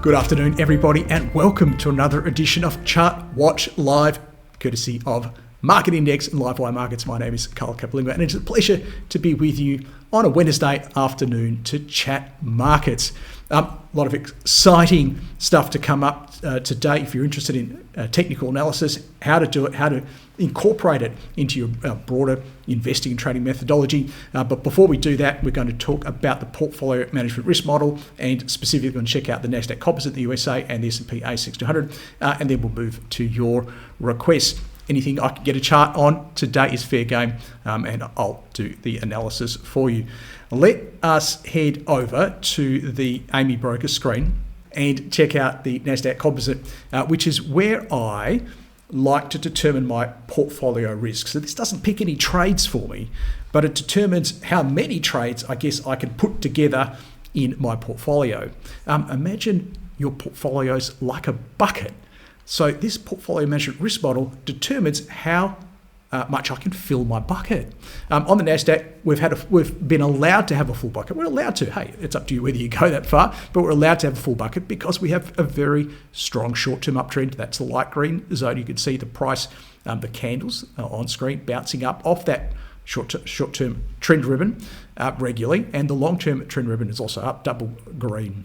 Good afternoon, everybody, and welcome to another edition of ChartWatch Live, courtesy of Market Index and Livewire Markets. My name is Capolingua, and it's a pleasure to be with you on a Wednesday afternoon to chat markets. A lot of exciting stuff to come up today. If you're interested in technical analysis, how to do it, how to incorporate it into your broader investing and trading methodology. But before we do that, we're going to talk about the portfolio management risk model, and specifically going to check out the Nasdaq Composite in the USA and the S&P ASX 200, and then we'll move to your requests. Anything I can get a chart on today is fair game, and I'll do the analysis for you. Let us head over to the AMI broker screen and check out the Nasdaq Composite, which is where I like to determine my portfolio risk. So this doesn't pick any trades for me, but it determines how many trades I guess I can put together in my portfolio. Imagine your portfolio's like a bucket. So this portfolio management risk model determines how much I can fill my bucket. On the Nasdaq, we've been allowed to have a full bucket. We're allowed to. Hey, it's up to you whether you go that far, but we're allowed to have a full bucket because we have a very strong short-term uptrend. That's the light green zone. You can see the price, the candles on screen bouncing up off that short-term trend ribbon regularly, and the long-term trend ribbon is also up, double green.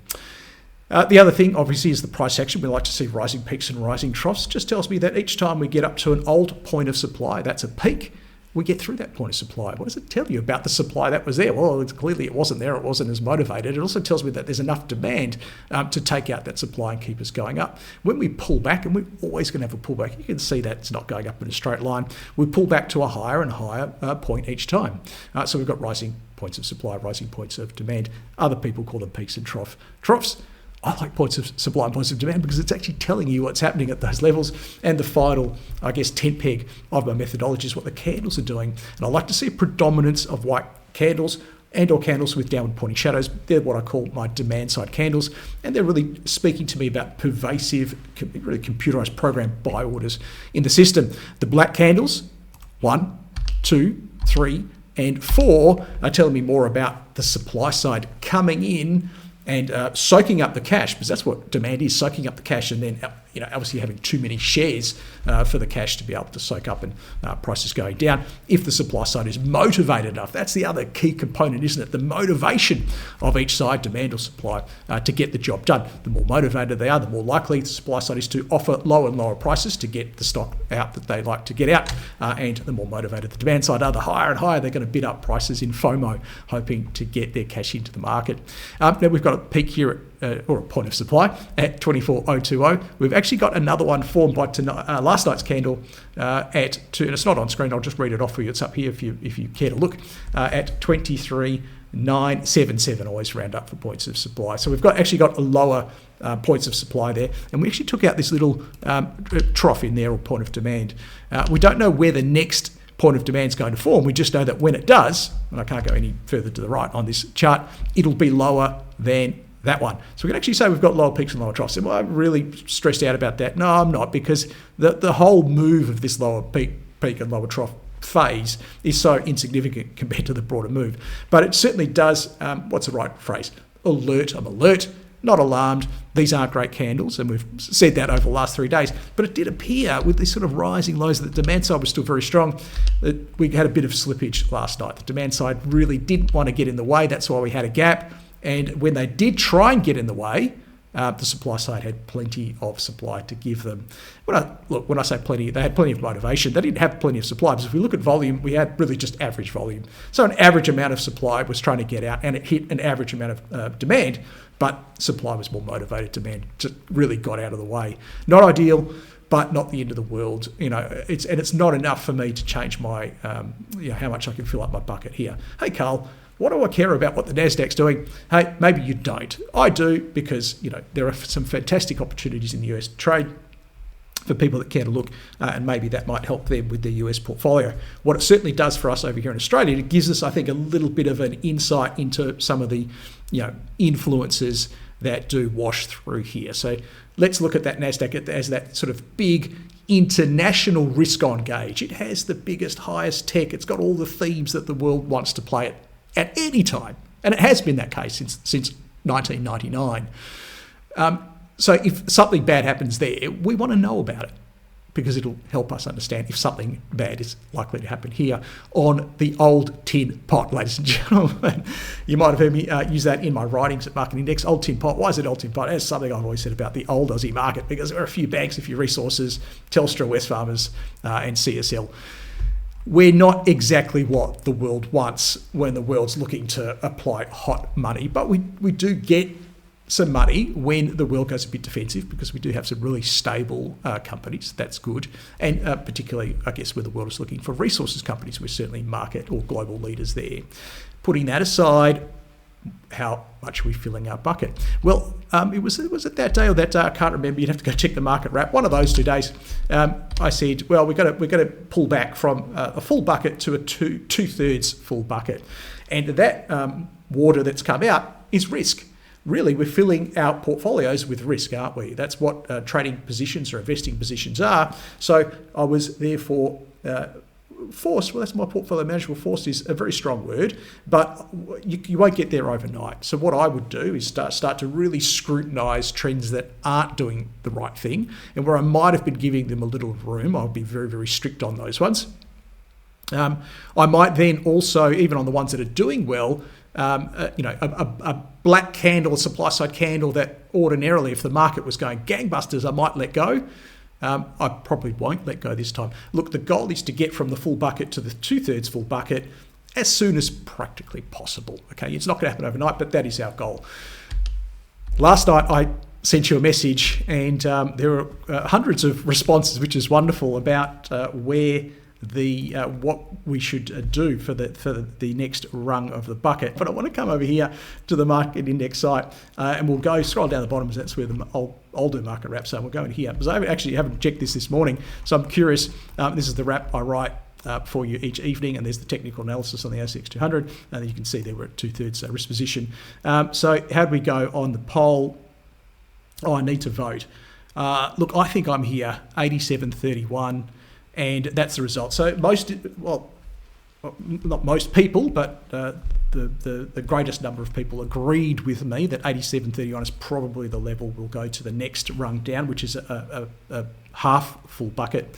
The other thing, obviously, is the price action. We like to see rising peaks and rising troughs. Just tells me that each time we get up to an old point of supply, that's a peak, we get through that point of supply. What does it tell you about the supply that was there? Well, clearly it wasn't there. It wasn't as motivated. It also tells me that there's enough demand to take out that supply and keep us going up. When we pull back, and we're always going to have a pullback, you can see that it's not going up in a straight line. We pull back to a higher and higher point each time. So we've got rising points of supply, rising points of demand. Other people call them peaks and troughs. I like points of supply and points of demand because it's actually telling you what's happening at those levels. And the final, I guess, tent peg of my methodology is what the candles are doing. And I like to see a predominance of white candles and or candles with downward pointing shadows. They're what I call my demand side candles. And they're really speaking to me about pervasive, really computerized program buy orders in the system. The black candles, 1, 2, 3, and 4 are telling me more about the supply side coming in and soaking up the cash, because that's what demand is, soaking up the cash, and then obviously having too many shares for the cash to be able to soak up, and prices going down if the supply side is motivated enough. That's the other key component, isn't it? The motivation of each side, demand or supply, to get the job done. The more motivated they are, the more likely the supply side is to offer lower and lower prices to get the stock out that they like to get out, and the more motivated the demand side are, the higher and higher they're going to bid up prices in FOMO, hoping to get their cash into the market. Now we've got a peak here or a point of supply at 24,020. We've actually got another one formed by last night's candle at 2, and it's not on screen. I'll just read it off for you. It's up here if you care to look, at 23,977. Always round up for points of supply. So we've actually got a lower points of supply there, and we actually took out this little trough in there, or point of demand. We don't know where the next point of demand is going to form. We just know that when it does, and I can't go any further to the right on this chart, it'll be lower than that one. So we can actually say we've got lower peaks and lower troughs. Am I really stressed out about that? No, I'm not, because the whole move of this lower peak and lower trough phase is so insignificant compared to the broader move. But it certainly does, what's the right phrase? Alert. I'm alert, not alarmed. These aren't great candles, and we've said that over the last 3 days. But it did appear with these sort of rising lows that the demand side was still very strong. That we had a bit of slippage last night. The demand side really didn't want to get in the way. That's why we had a gap. And when they did try and get in the way, the supply side had plenty of supply to give them. When I say plenty, they had plenty of motivation. They didn't have plenty of supply, because if we look at volume, we had really just average volume. So an average amount of supply was trying to get out, and it hit an average amount of demand, but supply was more motivated. Demand just really got out of the way. Not ideal, but not the end of the world. It's not enough for me to change my how much I can fill up my bucket here. Hey, Carl, what do I care about what the Nasdaq's doing? Hey, maybe you don't. I do, because there are some fantastic opportunities in the US trade for people that care to look, and maybe that might help them with their US portfolio. What it certainly does for us over here in Australia, it gives us, I think, a little bit of an insight into some of the influences that do wash through here. So let's look at that Nasdaq as that sort of big international risk on gauge. It has the biggest, highest tech. It's got all the themes that the world wants to play at any time, and it has been that case since 1999. So if something bad happens there, we want to know about it, because it'll help us understand if something bad is likely to happen here on the old tin pot, ladies and gentlemen. You might have heard me use that in my writings at Market Index. Old tin pot. Why is it old tin pot? It's something I've always said about the old Aussie market, because there are a few banks, a few resources, Telstra, Wesfarmers, and CSL. We're not exactly what the world wants when the world's looking to apply hot money, but we do get some money when the world goes a bit defensive, because we do have some really stable companies. That's good. And particularly, I guess, where the world is looking for resources companies, we're certainly market or global leaders there. Putting that aside, how much are we filling our bucket? Well, was it that day or that day? I can't remember. You'd have to go check the market wrap. One of those 2 days, I said, well, we're going to pull back from a full bucket to a two-thirds full bucket. And that water that's come out is risk. Really, we're filling our portfolios with risk, aren't we? That's what trading positions or investing positions are. So I was therefore forced, well, that's my portfolio manager. Well, forced is a very strong word, but you won't get there overnight. So what I would do is start to really scrutinise trends that aren't doing the right thing, and where I might have been giving them a little room, I'll be very, very strict on those ones. I might then also, even on the ones that are doing well, a black candle, a supply side candle that ordinarily, if the market was going gangbusters, I might let go. I probably won't let go this time. Look, the goal is to get from the full bucket to the two-thirds full bucket as soon as practically possible. Okay, it's not going to happen overnight, but that is our goal. Last night I sent you a message, and there were hundreds of responses, which is wonderful, about where what we should do for the next rung of the bucket. But I want to come over here to the market index site, and we'll go scroll down the bottom, because that's where I'll do market wrap. So we'll go in here, because I actually haven't checked this morning, so I'm curious. This is the wrap I write for you each evening, and there's the technical analysis on the ASX 200, and you can see there we're at two-thirds risk position. So how'd we go on the poll? Oh, I need to vote. Look, I think I'm here 87.31. And that's the result. So not most people, but the greatest number of people agreed with me that 87.31 is probably the level we'll go to the next rung down, which is a half full bucket.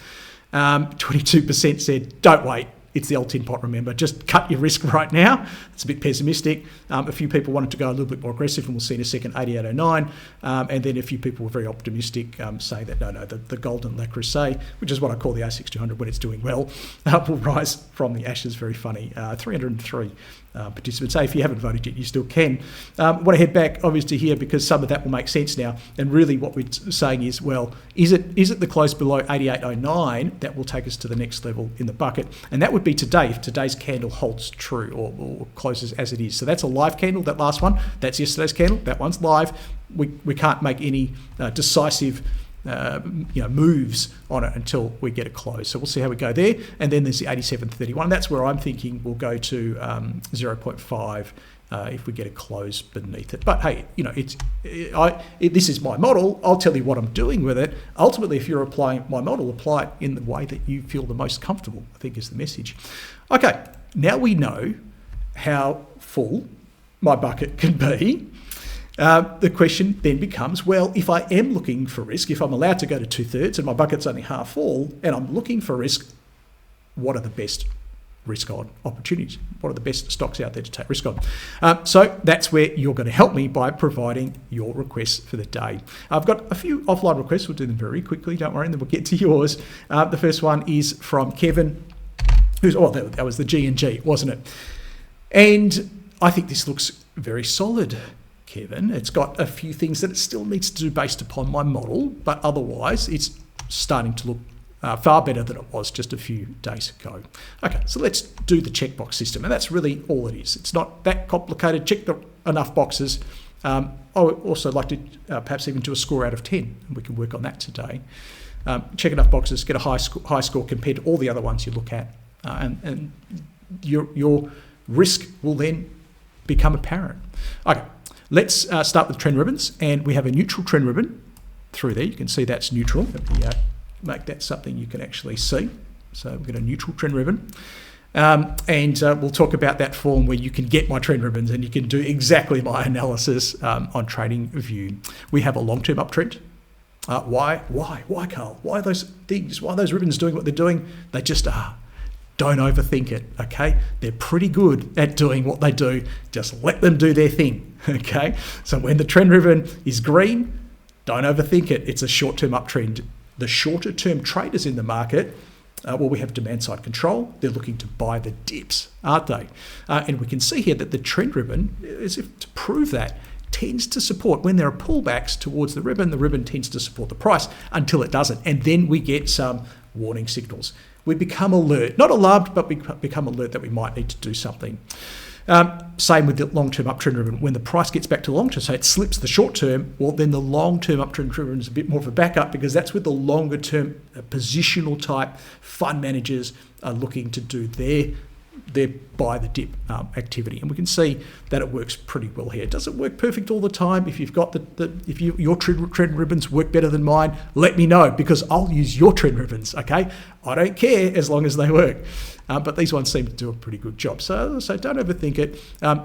22% said, don't wait. It's the old tin pot, remember. Just cut your risk right now. It's a bit pessimistic. A few people wanted to go a little bit more aggressive, and we'll see in a second, 88.09. And then a few people were very optimistic, saying that, no, the golden Le Creuset, which is what I call the ASX 200 when it's doing well, will rise from the ashes. Very funny. 303 participants. Hey, if you haven't voted yet, you still can. I want to head back, obviously, here, because some of that will make sense now. And really what we're saying is, well, is it the close below 88.09 that will take us to the next level in the bucket? And that would be today, if today's candle holds true or closes as it is. So that's a live candle, that last one. That's yesterday's candle. That one's live. We can't make any decisive moves on it until we get it closed. So we'll see how we go there. And then there's the 87.31. That's where I'm thinking we'll go to 0.5 if we get a close beneath it. But hey, this is my model. I'll tell you what I'm doing with it. Ultimately, if you're applying my model, apply it in the way that you feel the most comfortable, I think is the message. Okay, now we know how full my bucket can be. The question then becomes, well, if I am looking for risk, if I'm allowed to go to two-thirds and my bucket's only half full and I'm looking for risk, what are the best risk-on opportunities? What are the best stocks out there to take risk on? So that's where you're going to help me by providing your requests for the day. I've got a few offline requests. We'll do them very quickly, don't worry, and then we'll get to yours. The first one is from Kevin, that was the G&G, wasn't it? And I think this looks very solid, Kevin. It's got a few things that it still needs to do based upon my model, but otherwise it's starting to look far better than it was just a few days ago. Okay, so let's do the checkbox system, and that's really all it is. It's not that complicated. Check enough boxes. I would also like to perhaps even do a score out of 10, and we can work on that today. Check enough boxes, get a high score compared to all the other ones you look at, and your risk will then become apparent. Okay. Let's start with trend ribbons, and we have a neutral trend ribbon through there. You can see that's neutral. Let me make that something you can actually see. So we've got a neutral trend ribbon. And we'll talk about that form where you can get my trend ribbons and you can do exactly my analysis on TradingView. We have a long-term uptrend. Why, Carl? Why are those things? Why are those ribbons doing what they're doing? They just are. Don't overthink it, okay? They're pretty good at doing what they do. Just let them do their thing, okay? So when the trend ribbon is green, don't overthink it. It's a short-term uptrend. The shorter-term traders in the market, we have demand-side control. They're looking to buy the dips, aren't they? And we can see here that the trend ribbon, as if to prove that, tends to support, when there are pullbacks towards the ribbon tends to support the price until it doesn't. And then we get some warning signals. We become alert, not alarmed, but we become alert that we might need to do something. Same with the long-term uptrend ribbon. When the price gets back to long-term, so it slips the short-term, well, then the long-term uptrend ribbon is a bit more of a backup because that's where the longer-term positional type fund managers are looking to do their buy the dip activity, and we can see that it works pretty well here. Does it work perfect all the time? If you've got your trend ribbons work better than mine, let me know because I'll use your trend ribbons. Okay, I don't care as long as they work. But these ones seem to do a pretty good job. So don't overthink it.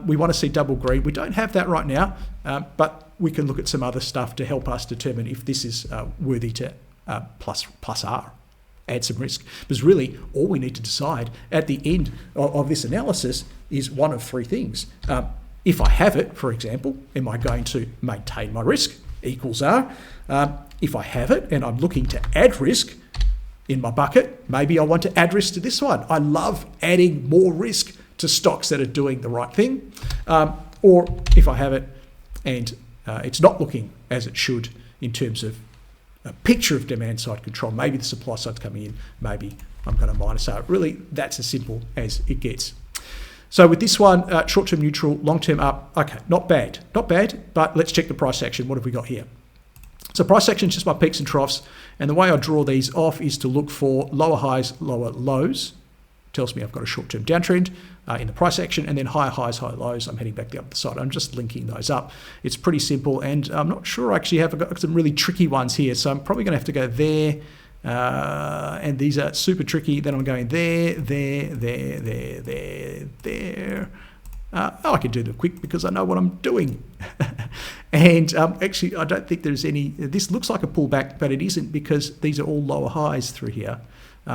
We want to see double green. We don't have that right now, but we can look at some other stuff to help us determine if this is worthy to plus R. Add some risk. Because really, all we need to decide at the end of this analysis is one of three things. If I have it, for example, am I going to maintain my risk? Equals R. If I have it and I'm looking to add risk in my bucket, maybe I want to add risk to this one. I love adding more risk to stocks that are doing the right thing. Or if I have it and it's not looking as it should in terms of a picture of demand side control, maybe the supply side's coming in, maybe I'm going to minus out. Really, that's as simple as it gets. So with this one, short-term neutral, long-term up, okay, not bad, but let's check the price action. What have we got here? So price action is just my peaks and troughs, and the way I draw these off is to look for lower highs, lower lows. Tells me I've got a short-term downtrend in the price action, and then higher highs, higher lows. I'm heading back the other side. I'm just linking those up. It's pretty simple, and I'm not sure I actually have got some really tricky ones here, so I'm probably going to have to go there, and these are super tricky. Then I'm going there. I can do them quick because I know what I'm doing. And actually, I don't think there's any. This looks like a pullback, but it isn't because these are all lower highs through here.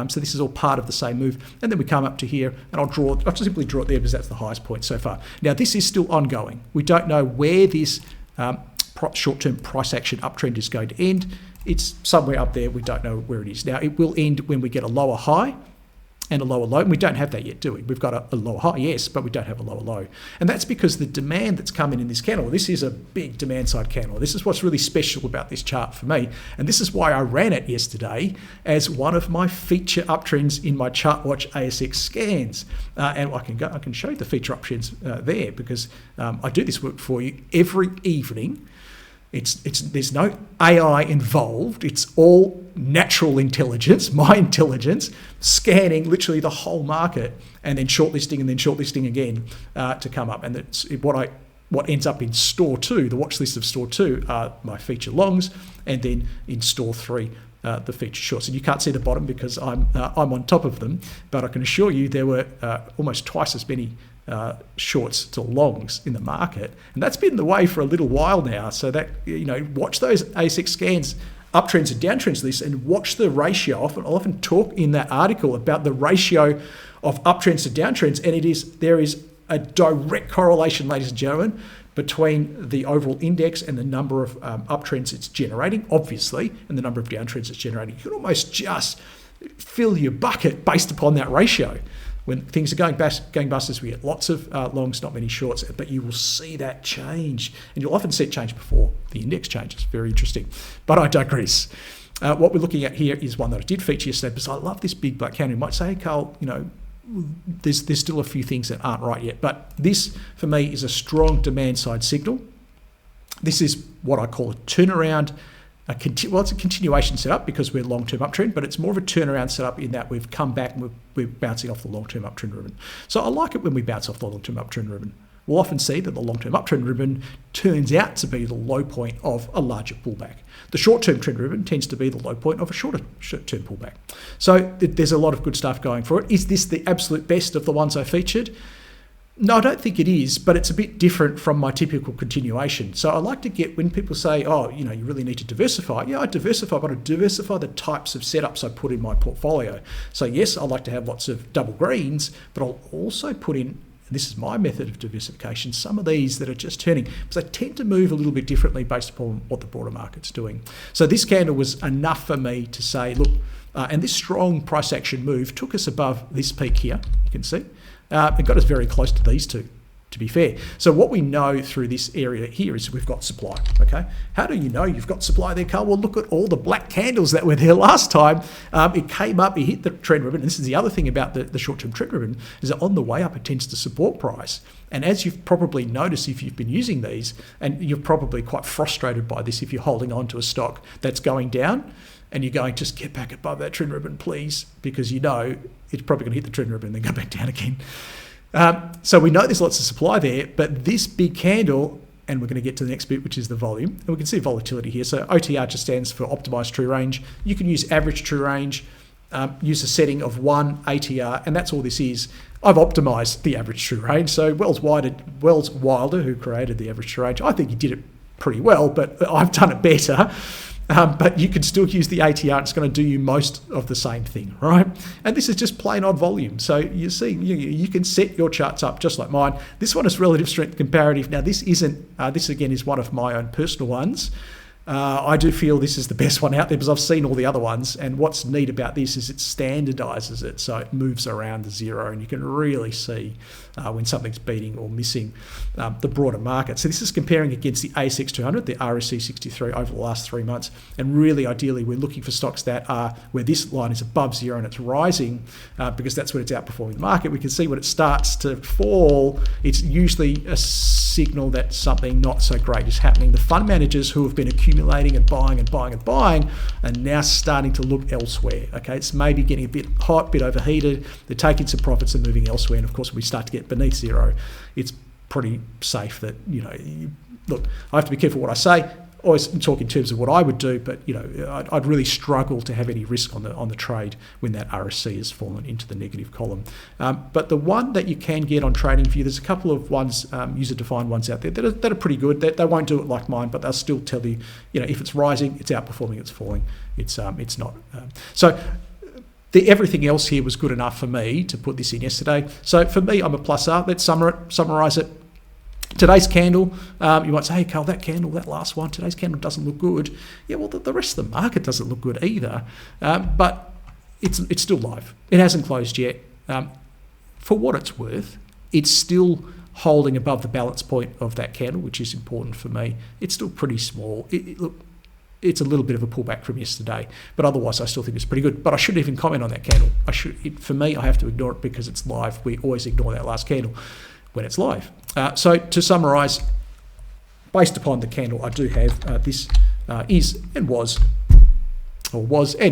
So this is all part of the same move. And then we come up to here, and I'll just simply draw it there because that's the highest point so far. Now, this is still ongoing. We don't know where this short-term price action uptrend is going to end. It's somewhere up there. We don't know where it is. Now, it will end when we get a lower high and a lower low. And we don't have that yet, do we? We've got a lower high, yes, but we don't have a lower low. And that's because the demand that's coming in this candle, this is a big demand side candle. This is what's really special about this chart for me. And this is why I ran it yesterday as one of my feature uptrends in my ChartWatch ASX scans. And I can show you the feature uptrends there because I do this work for you every evening. There's no AI involved. It's all natural intelligence, my intelligence, scanning literally the whole market and then shortlisting again to come up. And that's what ends up in store 2, the watch list of store 2 are my feature longs, and then in store 3 the feature shorts. And you can't see the bottom because I'm on top of them, but I can assure you there were almost twice as many shorts to longs in the market, and that's been the way for a little while now. So that, watch those ASX scans, uptrends and downtrends lists, and watch the ratio. I'll often talk in that article about the ratio of uptrends to downtrends, and there is a direct correlation, ladies and gentlemen, between the overall index and the number of uptrends it's generating, obviously, and the number of downtrends it's generating. You can almost just fill your bucket based upon that ratio. When things are going bust, we get lots of longs, not many shorts, but you will see that change. And you'll often see it change before the index changes. Very interesting. But I digress. What we're looking at here is one that I did feature yesterday because I love this big black candle. You might say, hey, Carl, there's still a few things that aren't right yet. But this, for me, is a strong demand side signal. This is what I call a turnaround. It's a continuation setup because we're long-term uptrend, but it's more of a turnaround setup in that we've come back and we're bouncing off the long-term uptrend ribbon. So I like it when we bounce off the long-term uptrend ribbon. we'll often see that the long-term uptrend ribbon turns out to be the low point of a larger pullback. The short-term trend ribbon tends to be the low point of a short-term pullback. So there's a lot of good stuff going for it. Is this the absolute best of the ones I featured? No, I don't think it is, but it's a bit different from my typical continuation. So I like to get, when people say, oh, you really need to diversify. Yeah, I diversify, but I diversify the types of setups I put in my portfolio. So yes, I like to have lots of double greens, but I'll also put in, this is my method of diversification, some of these that are just turning, because they tend to move a little bit differently based upon what the broader market's doing. So this candle was enough for me to say, look, and this strong price action move took us above this peak here, you can see. It got us very close to these two, to be fair. So what we know through this area here is we've got supply, okay? How do you know you've got supply there, Carl? Well, look at all the black candles that were there last time. It came up, it hit the trend ribbon. And this is the other thing about the short-term trend ribbon, is that on the way up, it tends to support price. And as you've probably noticed if you've been using these, and you're probably quite frustrated by this if you're holding on to a stock that's going down, and you're going, just get back above that trend ribbon, please, because you know it's probably going to hit the trend ribbon and then go back down again. So we know there's lots of supply there, but this big candle, and we're going to get to the next bit, which is the volume, and we can see volatility here. So OTR just stands for optimized true range. You can use average true range, use a setting of 1 ATR, and that's all this is. I've optimized the average true range. So Wells Wilder, who created the average true range, I think he did it pretty well, but I've done it better. But you can still use the ATR. It's going to do you most of the same thing, right? And this is just plain odd volume. So you see, you can set your charts up just like mine. This one is relative strength comparative. Now, this isn't. This again is one of my own personal ones. I do feel this is the best one out there because I've seen all the other ones. And what's neat about this is it standardizes it, so it moves around the zero, and you can really see when something's beating or missing the broader market. So this is comparing against the ASX 200, the RSC 63 over the last 3 months. And really, ideally, we're looking for stocks that are where this line is above zero and it's rising because that's when it's outperforming the market. We can see when it starts to fall, it's usually a signal that something not so great is happening. The fund managers who have been accumulating and buying and buying and buying are now starting to look elsewhere. Okay, it's maybe getting a bit hot, a bit overheated. They're taking some profits and moving elsewhere. And of course, when we start to get beneath zero, it's pretty safe that, look, I have to be careful what I say. Always talk in terms of what I would do, but I'd really struggle to have any risk on the trade when that RSC has fallen into the negative column. But the one that you can get on TradingView, there's a couple of ones, user-defined ones out there that are pretty good. They won't do it like mine, but they'll still tell you, if it's rising, it's outperforming, it's falling, it's not. So everything else here was good enough for me to put this in yesterday. So for me, I'm a plus R. Let's summarize it. Today's candle, you might say, hey, Carl, that candle, that last one, today's candle doesn't look good. Yeah, well, the rest of the market doesn't look good either, but it's still live. It hasn't closed yet. For what it's worth, it's still holding above the balance point of that candle, which is important for me. It's still pretty small. Look, it's a little bit of a pullback from yesterday, but otherwise I still think it's pretty good. But I shouldn't even comment on that candle. For me, I have to ignore it because it's live. We always ignore that last candle when it's live. So to summarise, based upon the candle, I do have this is and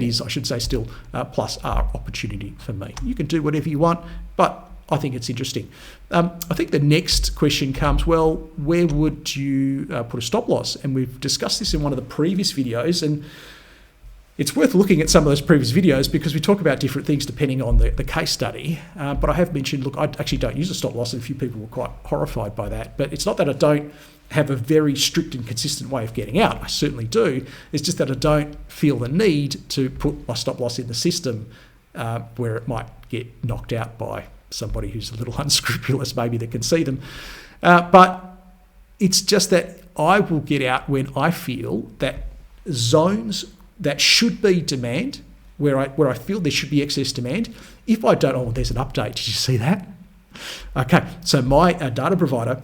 is, I should say still, plus R opportunity for me. You can do whatever you want, but I think it's interesting. I think the next question comes, well, where would you put a stop loss? And we've discussed this in one of the previous videos, and it's worth looking at some of those previous videos because we talk about different things depending on the case study. But I have mentioned, look, I actually don't use a stop loss, and a few people were quite horrified by that. But it's not that I don't have a very strict and consistent way of getting out. I certainly do. It's just that I don't feel the need to put my stop loss in the system where it might get knocked out by somebody who's a little unscrupulous, maybe, that can see them. But it's just that I will get out when I feel that zones that should be demand, where I feel there should be excess demand. If I don't, oh, there's an update. Did you see that? Okay, so my data provider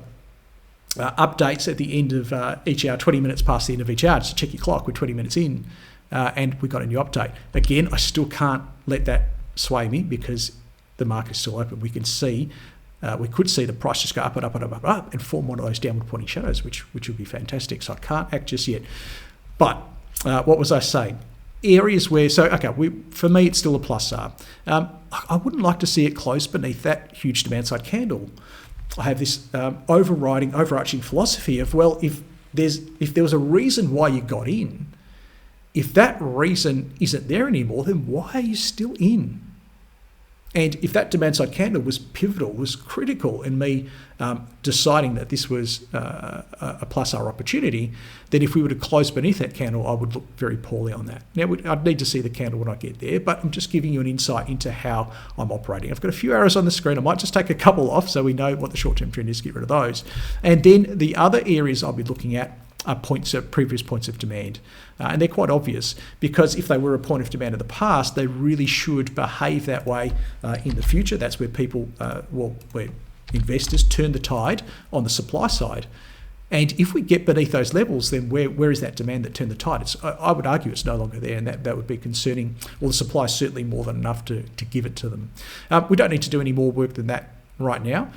updates at the end of each hour, 20 minutes past the end of each hour. So check your clock, we're 20 minutes in, and we got a new update. Again, I still can't let that sway me because the market is still open. We can see, we could see the price just go up and up and up and up and form one of those downward pointing shadows, which would be fantastic. So I can't act just yet. But what was I saying? Areas where, for me, it's still a plus R. I wouldn't like to see it close beneath that huge demand side candle. I have this overarching philosophy of, well, if there was a reason why you got in, if that reason isn't there anymore, then why are you still in? And if that demand side candle was pivotal, was critical in me deciding that this was a plus R opportunity, then if we were to close beneath that candle, I would look very poorly on that. Now, I'd need to see the candle when I get there, but I'm just giving you an insight into how I'm operating. I've got a few arrows on the screen. I might just take a couple off so we know what the short-term trend is, get rid of those. And then the other areas I'll be looking at are previous points of demand. And they're quite obvious, because if they were a point of demand in the past, they really should behave that way in the future. That's where people, where investors turn the tide on the supply side. And if we get beneath those levels, then where is that demand that turned the tide? I would argue it's no longer there, and that would be concerning. Well, the supply is certainly more than enough to give it to them. We don't need to do any more work than that right now.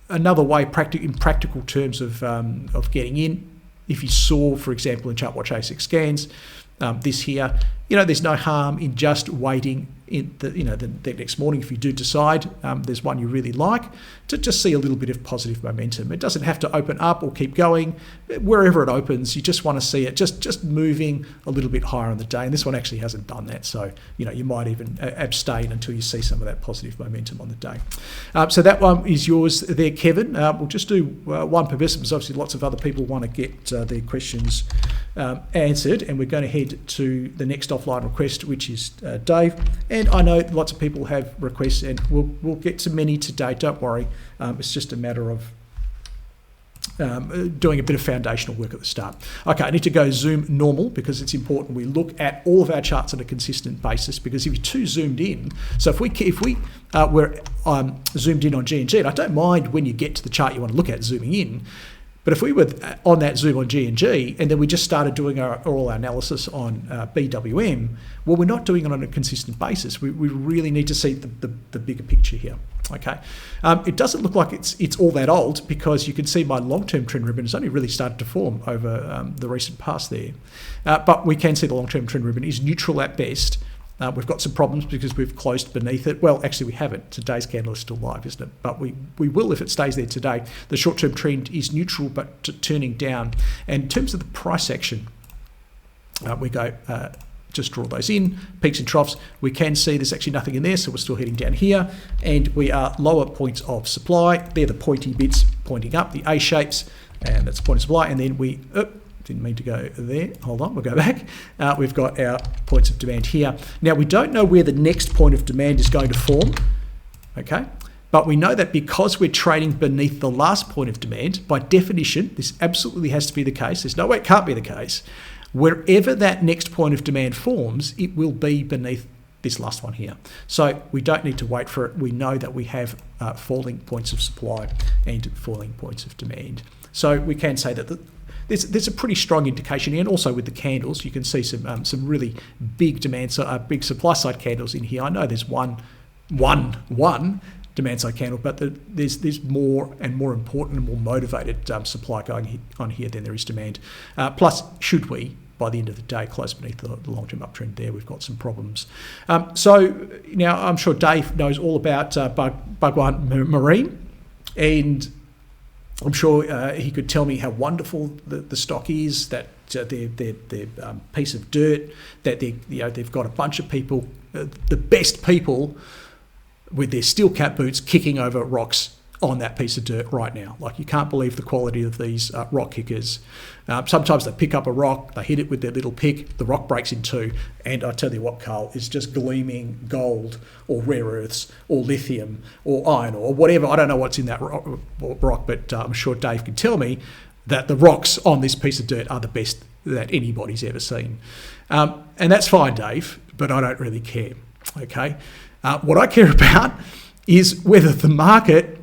Another way, in practical terms of getting in, if you saw, for example, in ChartWatch ASX scans, this here, there's no harm in just waiting in the next morning if you do decide there's one you really like, to just see a little bit of positive momentum. It doesn't have to open up or keep going. Wherever it opens, you just want to see it just moving a little bit higher on the day. And this one actually hasn't done that. So, you might even abstain until you see some of that positive momentum on the day. So that one is yours there, Kevin. We'll just do one per person, because obviously lots of other people want to get their questions answered. And we're going to head to the next offline request, which is Dave. And I know lots of people have requests, and we'll get to many today. Don't worry. It's just a matter of doing a bit of foundational work at the start. Okay, I need to go zoom normal, because it's important we look at all of our charts on a consistent basis, because if you're too zoomed in, so if we were zoomed in on G&G, and I don't mind when you get to the chart you want to look at zooming in, but if we were on that zoom on G&G and then we just started doing all our analysis on BWM, well, we're not doing it on a consistent basis. We really need to see the bigger picture here. Okay, it doesn't look like it's all that old, because you can see my long-term trend ribbon has only really started to form over the recent past there. But we can see the long-term trend ribbon is neutral at best. We've got some problems because we've closed beneath it. Well, actually, we haven't. Today's candle is still live, isn't it? But we will if it stays there today. The short-term trend is neutral but turning down. And in terms of the price action, we go, just draw those in, peaks and troughs. We can see there's actually nothing in there, so we're still heading down here. And we are lower points of supply. They're the pointy bits pointing up, the A shapes, and that's point of supply. And then we... didn't mean to go there. Hold on, we'll go back. We've got our points of demand here. Now, we don't know where the next point of demand is going to form, okay? But we know that because we're trading beneath the last point of demand, by definition, this absolutely has to be the case. There's no way it can't be the case. Wherever that next point of demand forms, it will be beneath this last one here. So we don't need to wait for it. We know that we have falling points of supply and falling points of demand. So we can say that there's a pretty strong indication, and also with the candles, you can see some really big big supply side candles in here. I know there's one demand side candle, but there's more and more important and more motivated supply going on here than there is demand. Plus, should we, by the end of the day, close beneath the long-term uptrend there, we've got some problems. So now I'm sure Dave knows all about Bhagwan Marine, and I'm sure he could tell me how wonderful the stock is, that they're piece of dirt, that they've got a bunch of people, the best people with their steel cap boots kicking over rocks on that piece of dirt right now. Like, you can't believe the quality of these rock kickers. Sometimes they pick up a rock, they hit it with their little pick, the rock breaks in two, and I tell you what, Carl, is just gleaming gold or rare earths or lithium or iron or whatever. I don't know what's in that rock, but I'm sure Dave can tell me that the rocks on this piece of dirt are the best that anybody's ever seen. And that's fine, Dave, but I don't really care, okay? What I care about is whether the market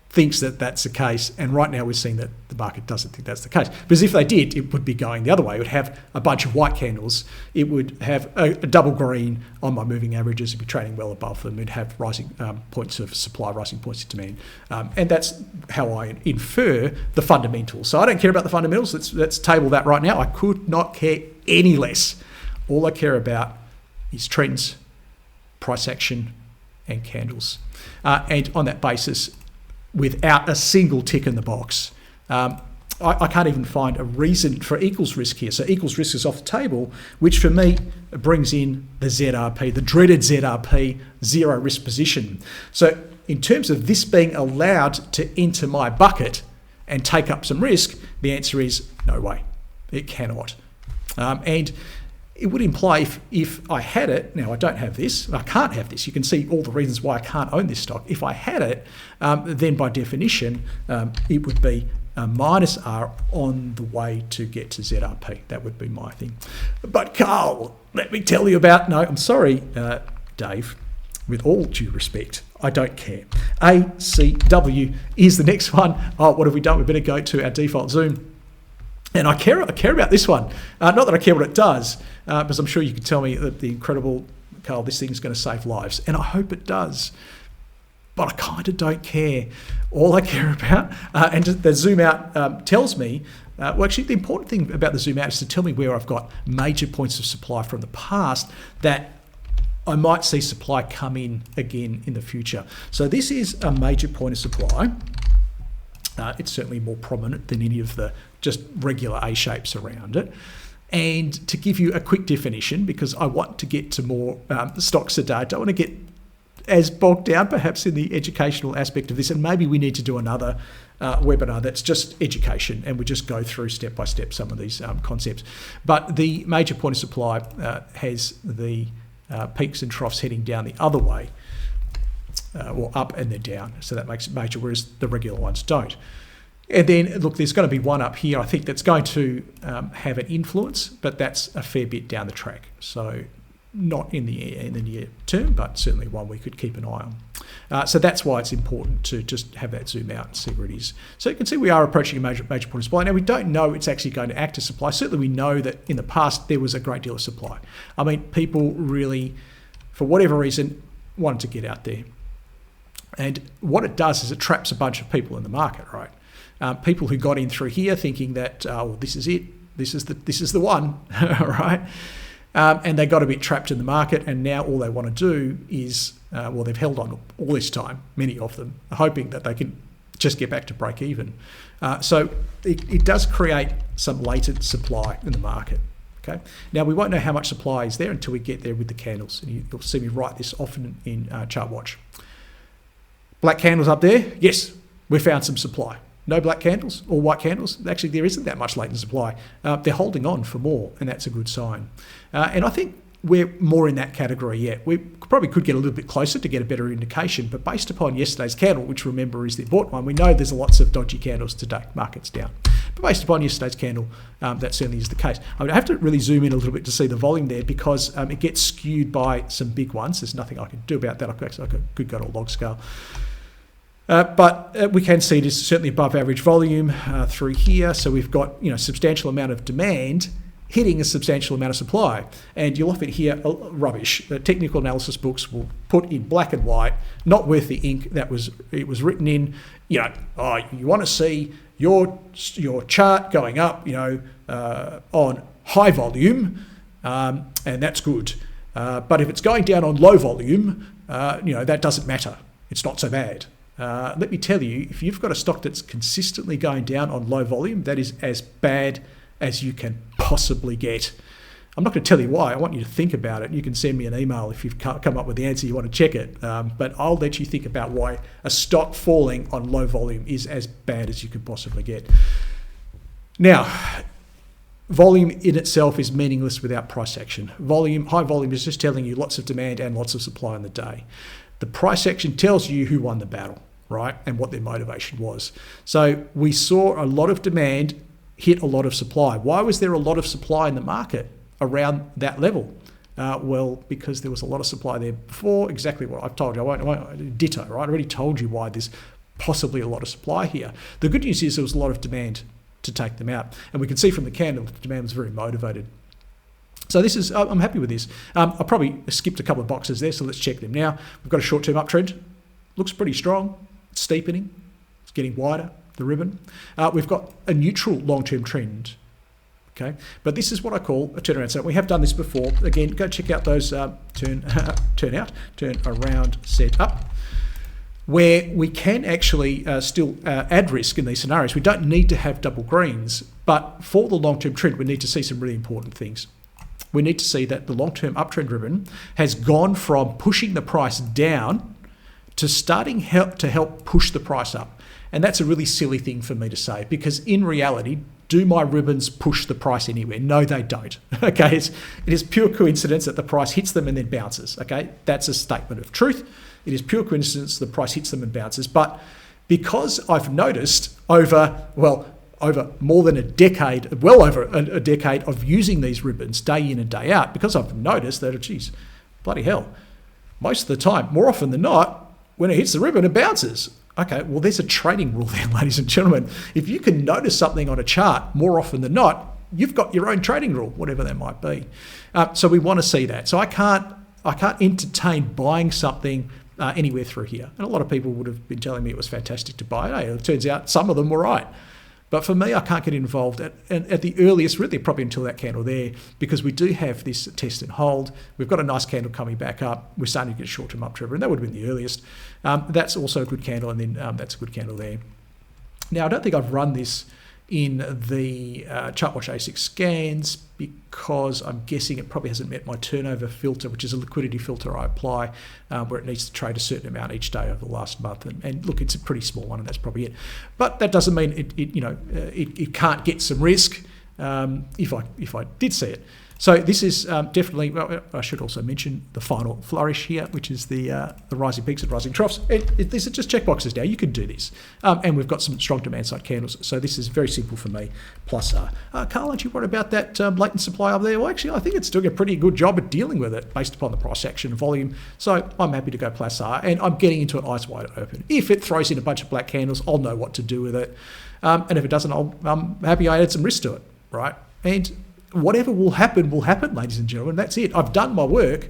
thinks that that's the case, and right now we're seeing that the market doesn't think that's the case. Because if they did, it would be going the other way. It would have a bunch of white candles. It would have a double green on my moving averages. It'd be trading well above them. It'd have rising points of supply, rising points of demand. And that's how I infer the fundamentals. So I don't care about the fundamentals. Let's table that right now. I could not care any less. All I care about is trends, price action, and candles. And on that basis, without a single tick in the box. I can't even find a reason for equals risk here. So equals risk is off the table, which for me brings in the ZRP, the dreaded ZRP, zero risk position. So in terms of this being allowed to enter my bucket and take up some risk, the answer is no way. It cannot. And it would imply if I had it, now I don't have this, I can't have this. You can see all the reasons why I can't own this stock. If I had it, then by definition, it would be minus R on the way to get to ZRP. That would be my thing. But Carl, let me tell you about, no, I'm sorry, Dave, with all due respect, I don't care. ACW is the next one. Oh, what have we done? We better go to our default Zoom. And I care about this one. Not that I care what it does, because I'm sure you can tell me that the incredible, Carl, this thing's going to save lives. And I hope it does. But I kind of don't care. All I care about, and the zoom out tells me, well, actually, the important thing about the zoom out is to tell me where I've got major points of supply from the past that I might see supply come in again in the future. So this is a major point of supply. It's certainly more prominent than any of the just regular A shapes around it. And to give you a quick definition, because I want to get to more stocks today, I don't want to get as bogged down perhaps in the educational aspect of this, and maybe we need to do another webinar that's just education and we just go through step by step some of these concepts. But the major point of supply has the peaks and troughs heading down the other way, or up and then down, so that makes it major, whereas the regular ones don't. And then look, there's going to be one up here I think that's going to have an influence, but that's a fair bit down the track, so not in the near term, but certainly one we could keep an eye on. So that's why it's important to just have that zoom out and see where it is. So you can see we are approaching a major point of supply. Now we don't know it's actually going to act as supply. Certainly we know that in the past there was a great deal of supply. I mean, people really, for whatever reason, wanted to get out there. And what it does is it traps a bunch of people in the market, right? People who got in through here thinking that, well, this is it, this is the one, right? And they got a bit trapped in the market, and now all they want to do is, well, they've held on all this time, many of them, hoping that they can just get back to break even. So it does create some latent supply in the market. Okay. Now we won't know how much supply is there until we get there with the candles, and you'll see me write this often in ChartWatch. Black candles up there, yes, we found some supply. No black candles or white candles, actually there isn't that much latent supply. They're holding on for more, and that's a good sign. And I think we're more in that category yet. We probably could get a little bit closer to get a better indication, but based upon yesterday's candle, which remember is the important one, we know there's lots of dodgy candles today, market's down. But based upon yesterday's candle, that certainly is the case. I mean, I have to really zoom in a little bit to see the volume there, because it gets skewed by some big ones. There's nothing I can do about that. I could go to a log scale. But we can see it is certainly above average volume through here. So we've got substantial amount of demand hitting a substantial amount of supply. And you'll often hear rubbish. The technical analysis books will put in black and white, not worth the ink that it was written in. You want to see your chart going up, on high volume, and that's good. But if it's going down on low volume, that doesn't matter. It's not so bad. Let me tell you, if you've got a stock that's consistently going down on low volume, that is as bad as you can possibly get. I'm not going to tell you why. I want you to think about it. You can send me an email if you've come up with the answer, you want to check it. But I'll let you think about why a stock falling on low volume is as bad as you can possibly get. Now, volume in itself is meaningless without price action. High volume is just telling you lots of demand and lots of supply in the day. The price action tells you who won the battle, right, and what their motivation was. So we saw a lot of demand hit a lot of supply. Why was there a lot of supply in the market around that level? Well, because there was a lot of supply there before, exactly what I've told you. I won't ditto, right? I already told you why there's possibly a lot of supply here. The good news is there was a lot of demand to take them out. And we can see from the candle, the demand was very motivated. So I'm happy with this. I probably skipped a couple of boxes there, so let's check them now. We've got a short-term uptrend. Looks pretty strong. It's steepening. It's getting wider, the ribbon. We've got a neutral long-term trend. Okay, but this is what I call a turnaround. So we have done this before. Again, go check out those turn around, set up. where we can actually still add risk in these scenarios. We don't need to have double greens, but for the long-term trend, we need to see some really important things. We need to see that the long-term uptrend ribbon has gone from pushing the price down to starting to help push the price up. And that's a really silly thing for me to say, because in reality, do my ribbons push the price anywhere? No, they don't. Okay, it is pure coincidence that the price hits them and then bounces. Okay, that's a statement of truth. It is pure coincidence the price hits them and bounces. But because I've noticed over more than a decade, well over a decade of using these ribbons day in and day out, because I've noticed that, geez, bloody hell, most of the time, more often than not, when it hits the ribbon, it bounces. Okay, well, there's a trading rule there, ladies and gentlemen. If you can notice something on a chart more often than not, you've got your own trading rule, whatever that might be. So we want to see that. So I can't entertain buying something anywhere through here. And a lot of people would have been telling me it was fantastic to buy it. Hey, it turns out some of them were right. But for me, I can't get involved at the earliest, really probably until that candle there, because we do have this test and hold. We've got a nice candle coming back up. We're starting to get a short-term uptrend, and that would have been the earliest. That's also a good candle, and then that's a good candle there. Now, I don't think I've run this in the ChartWatch ASX scans because I'm guessing it probably hasn't met my turnover filter, which is a liquidity filter I apply where it needs to trade a certain amount each day over the last month. And look, it's a pretty small one, and that's probably it. But that doesn't mean it can't get some risk if I did see it. So this is definitely, well, I should also mention the final flourish here, which is the rising peaks and rising troughs. These are just checkboxes now. You can do this. And we've got some strong demand side candles. So this is very simple for me. Plus, Carl, aren't you worried about that latent supply up there? Well, actually, I think it's doing a pretty good job at dealing with it based upon the price action and volume. So I'm happy to go plus R, and I'm getting into it eyes wide open. If it throws in a bunch of black candles, I'll know what to do with it. And if it doesn't, I'm happy I added some risk to it, right? And whatever will happen, ladies and gentlemen. That's it. I've done my work,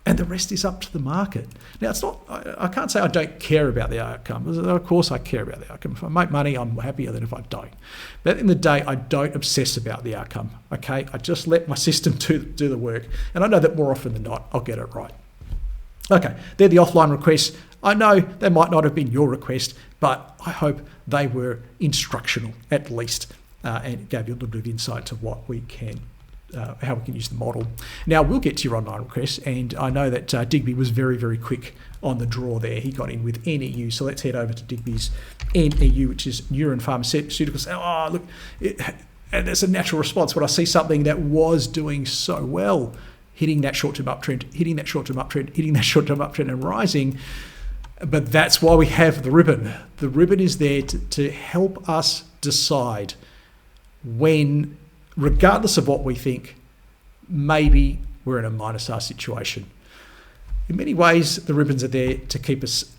and the rest is up to the market. Now, it's not. I can't say I don't care about the outcome. Of course, I care about the outcome. If I make money, I'm happier than if I don't. But at the end of the day, I don't obsess about the outcome. Okay, I just let my system do the work, and I know that more often than not, I'll get it right. Okay, they're the offline requests. I know they might not have been your request, but I hope they were instructional at least. And gave you a little bit of insight to what we can, how we can use the model. Now, we'll get to your online requests, and I know that Digby was very, very quick on the draw there. He got in with NEU, so let's head over to Digby's NEU, which is Neuren Pharmaceuticals. Oh, look, and it's a natural response when I see something that was doing so well, hitting that short-term uptrend, hitting that short-term uptrend, hitting that short-term uptrend and rising. But that's why we have the ribbon. The ribbon is there to help us decide when, regardless of what we think, maybe we're in a minus R situation. In many ways, the ribbons are there to keep us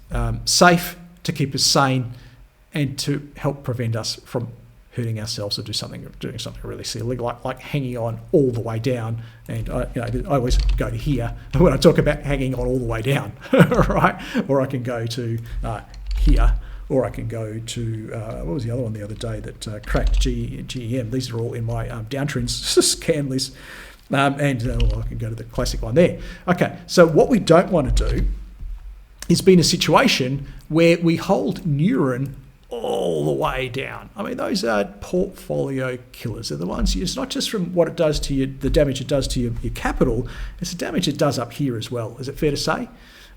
safe, to keep us sane, and to help prevent us from hurting ourselves or doing something really silly, like hanging on all the way down. And I always go to here when I talk about hanging on all the way down, right? Or I can go to here. Or I can go to, what was the other one the other day that cracked GEM? These are all in my downtrends scan list. And I can go to the classic one there. Okay, so what we don't want to do is be in a situation where we hold Neuren all the way down. I mean, those are portfolio killers. They're the ones, it's not just from what it does to you, the damage it does to your capital, it's the damage it does up here as well. Is it fair to say?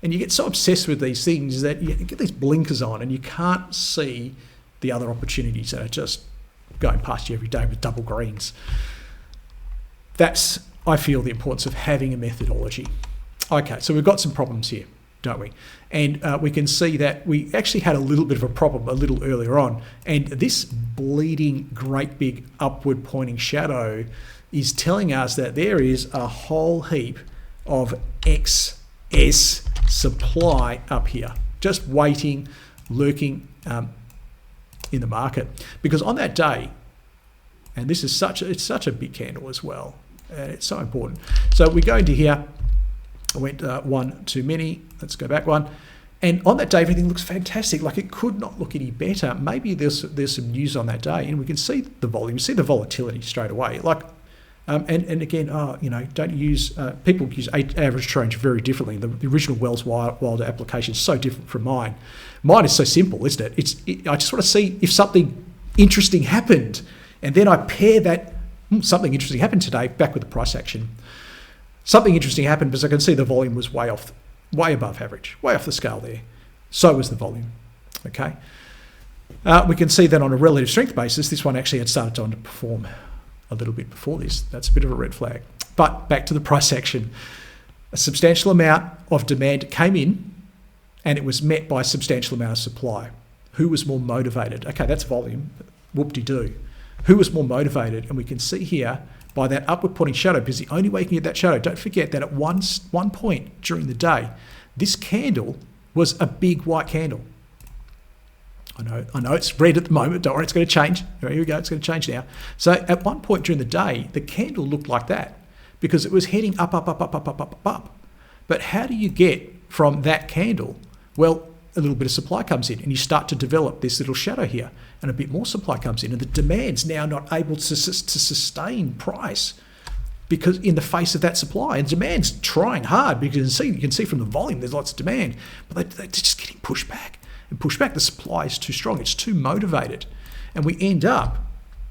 And you get so obsessed with these things that you get these blinkers on and you can't see the other opportunities that are just going past you every day with double greens. That's, I feel, the importance of having a methodology. Okay, so we've got some problems here, don't we? And we can see that we actually had a little bit of a problem a little earlier on. And this bleeding, great big upward pointing shadow is telling us that there is a whole heap of XS supply up here, just waiting, lurking in the market. Because on that day, and this is it's such a big candle as well, and it's so important. So we go into here. I went one too many. Let's go back one. And on that day, everything looks fantastic. Like it could not look any better. Maybe there's some news on that day, and we can see the volume, see the volatility straight away. Like And again, don't use, people use average range very differently. The original Wells Wilder application is so different from mine. Mine is so simple, isn't it? I just want to see if something interesting happened, and then I pair that, something interesting happened today, back with the price action. Something interesting happened because I can see the volume was way above average, way off the scale there. So was the volume, okay? We can see that on a relative strength basis, this one actually had started to underperform a little bit before this. That's a bit of a red flag. But back to the price action. A substantial amount of demand came in, and it was met by a substantial amount of supply. Who was more motivated? Okay, that's volume. Whoop-de-doo. Who was more motivated? And we can see here by that upward pointing shadow, because the only way you can get that shadow, don't forget that at one point during the day, this candle was a big white candle. I know it's red at the moment. Don't worry, it's going to change. Here we go, it's going to change now. So at one point during the day, the candle looked like that because it was heading up. But how do you get from that candle? Well, a little bit of supply comes in and you start to develop this little shadow here, and a bit more supply comes in, and the demand's now not able to sustain price because in the face of that supply. And demand's trying hard because you can see from the volume there's lots of demand, but they're just getting pushed back. And push back, the supply is too strong, it's too motivated. And we end up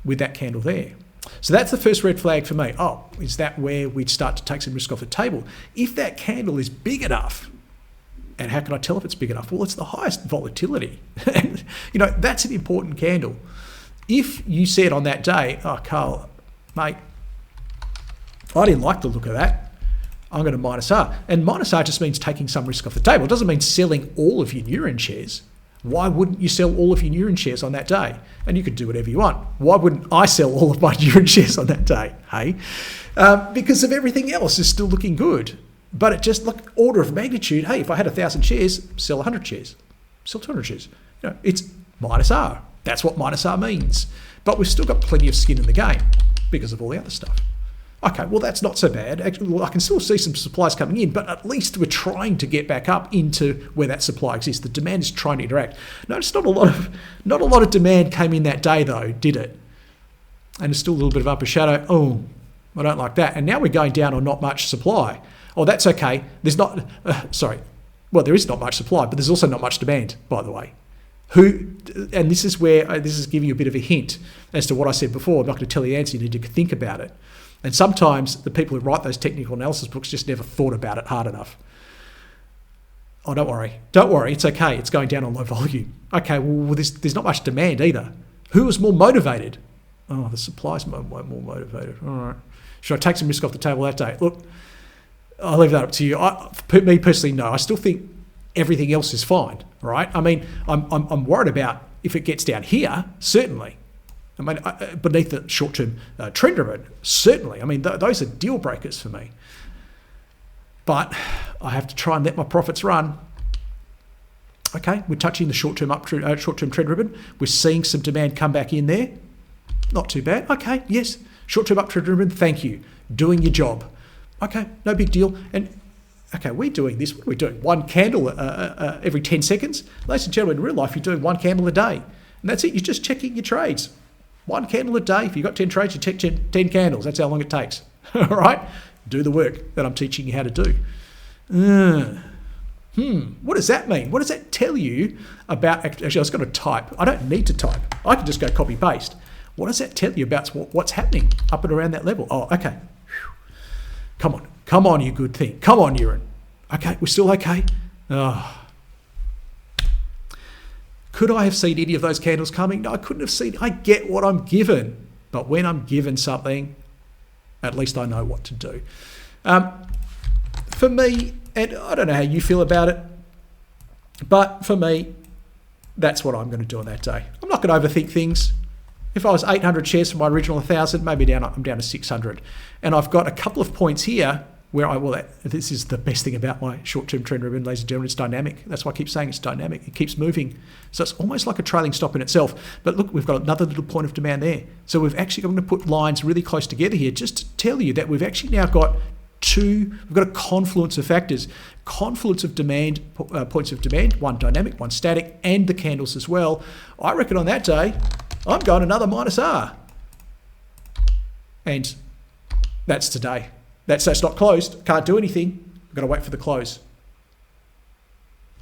with that candle there. So that's the first red flag for me. Oh, is that where we'd start to take some risk off the table? If that candle is big enough, and how can I tell if it's big enough? Well, it's the highest volatility. That's an important candle. If you said on that day, oh, Carl, mate, I didn't like the look of that, I'm going to minus R. And minus R just means taking some risk off the table. It doesn't mean selling all of your Neuren shares. Why wouldn't you sell all of your Neuren shares on that day? And you could do whatever you want. Why wouldn't I sell all of my Neuren shares on that day? Hey, because of everything else is still looking good. But it just look order of magnitude. Hey, if I had 1,000 shares, sell 100 shares, sell 200 shares. It's minus R. That's what minus R means. But we've still got plenty of skin in the game because of all the other stuff. Okay, well, that's not so bad. Actually, well, I can still see some supplies coming in, but at least we're trying to get back up into where that supply exists. The demand is trying to interact. Notice not a lot of demand came in that day, though, did it? And there's still a little bit of upper shadow. Oh, I don't like that. And now we're going down on not much supply. Oh, that's okay. There's not, well, there is not much supply, but there's also not much demand, by the way. And this is where, this is giving you a bit of a hint as to what I said before. I'm not going to tell you the answer, you need to think about it. And sometimes the people who write those technical analysis books just never thought about it hard enough. Oh, don't worry, it's okay, it's going down on low volume. Okay, well, there's not much demand either. Who was more motivated? Oh, the supply's more motivated. All right. Should I take some risk off the table that day? Look, I'll leave that up to you. Me personally, no. I still think everything else is fine, right? I mean, I'm worried about if it gets down here, certainly. I mean, beneath the short-term trend ribbon, certainly. I mean, those are deal breakers for me. But I have to try and let my profits run. Okay, we're touching the short-term trend ribbon. We're seeing some demand come back in there. Not too bad. Okay, yes, short-term uptrend ribbon. Thank you, doing your job. Okay, no big deal. And okay, we're doing this. What are we doing? One candle every 10 seconds, ladies and gentlemen. In real life, you're doing one candle a day, and that's it. You're just checking your trades. One candle a day. If you've got 10 trades, you check 10 candles. That's how long it takes. All right? Do the work that I'm teaching you how to do. What does that mean? What does that tell you about... Actually, I was going to type. I don't need to type. I can just go copy-paste. What does that tell you about what's happening up and around that level? Oh, okay. Whew. Come on, you good thing. Come on, Neuren. Okay, we're still okay. Oh. Could I have seen any of those candles coming? No, I couldn't have seen. I get what I'm given. But when I'm given something, at least I know what to do. For me, and I don't know how you feel about it, but for me, that's what I'm going to do on that day. I'm not going to overthink things. If I was 800 shares from my original 1,000, maybe I'm down to 600. And I've got a couple of points here where this is the best thing about my short-term trend ribbon, ladies and gentlemen, it's dynamic. That's why I keep saying it's dynamic. It keeps moving. So it's almost like a trailing stop in itself. But look, we've got another little point of demand there. So we've actually going to put lines really close together here just to tell you that we've actually now got we've got a confluence of factors, confluence of demand, points of demand, one dynamic, one static, and the candles as well. I reckon on that day, I'm going another minus R. And That's today. That's not closed. Can't do anything. I've got to wait for the close.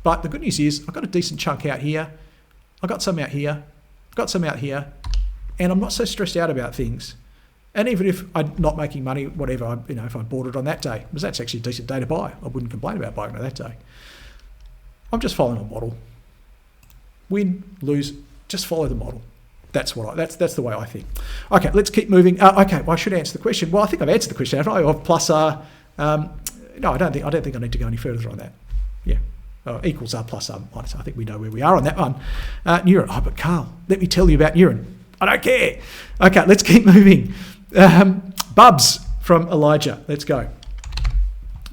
But the good news is I've got a decent chunk out here. I've got some out here. I've got some out here. And I'm not so stressed out about things. And even if I'm not making money, whatever, if I bought it on that day, because that's actually a decent day to buy, I wouldn't complain about buying it on that day. I'm just following a model. Win, lose, just follow the model. That's the way I think. Okay, let's keep moving. Okay, well, I should answer the question. Well, I think I've answered the question, haven't I? Of plus R. No, I don't think I need to go any further on that. Yeah. Equals R plus R minus. I think we know where we are on that one. Neuren. Oh, but Carl, let me tell you about Neuren. I don't care. Okay, let's keep moving. Bubs from Elijah. Let's go.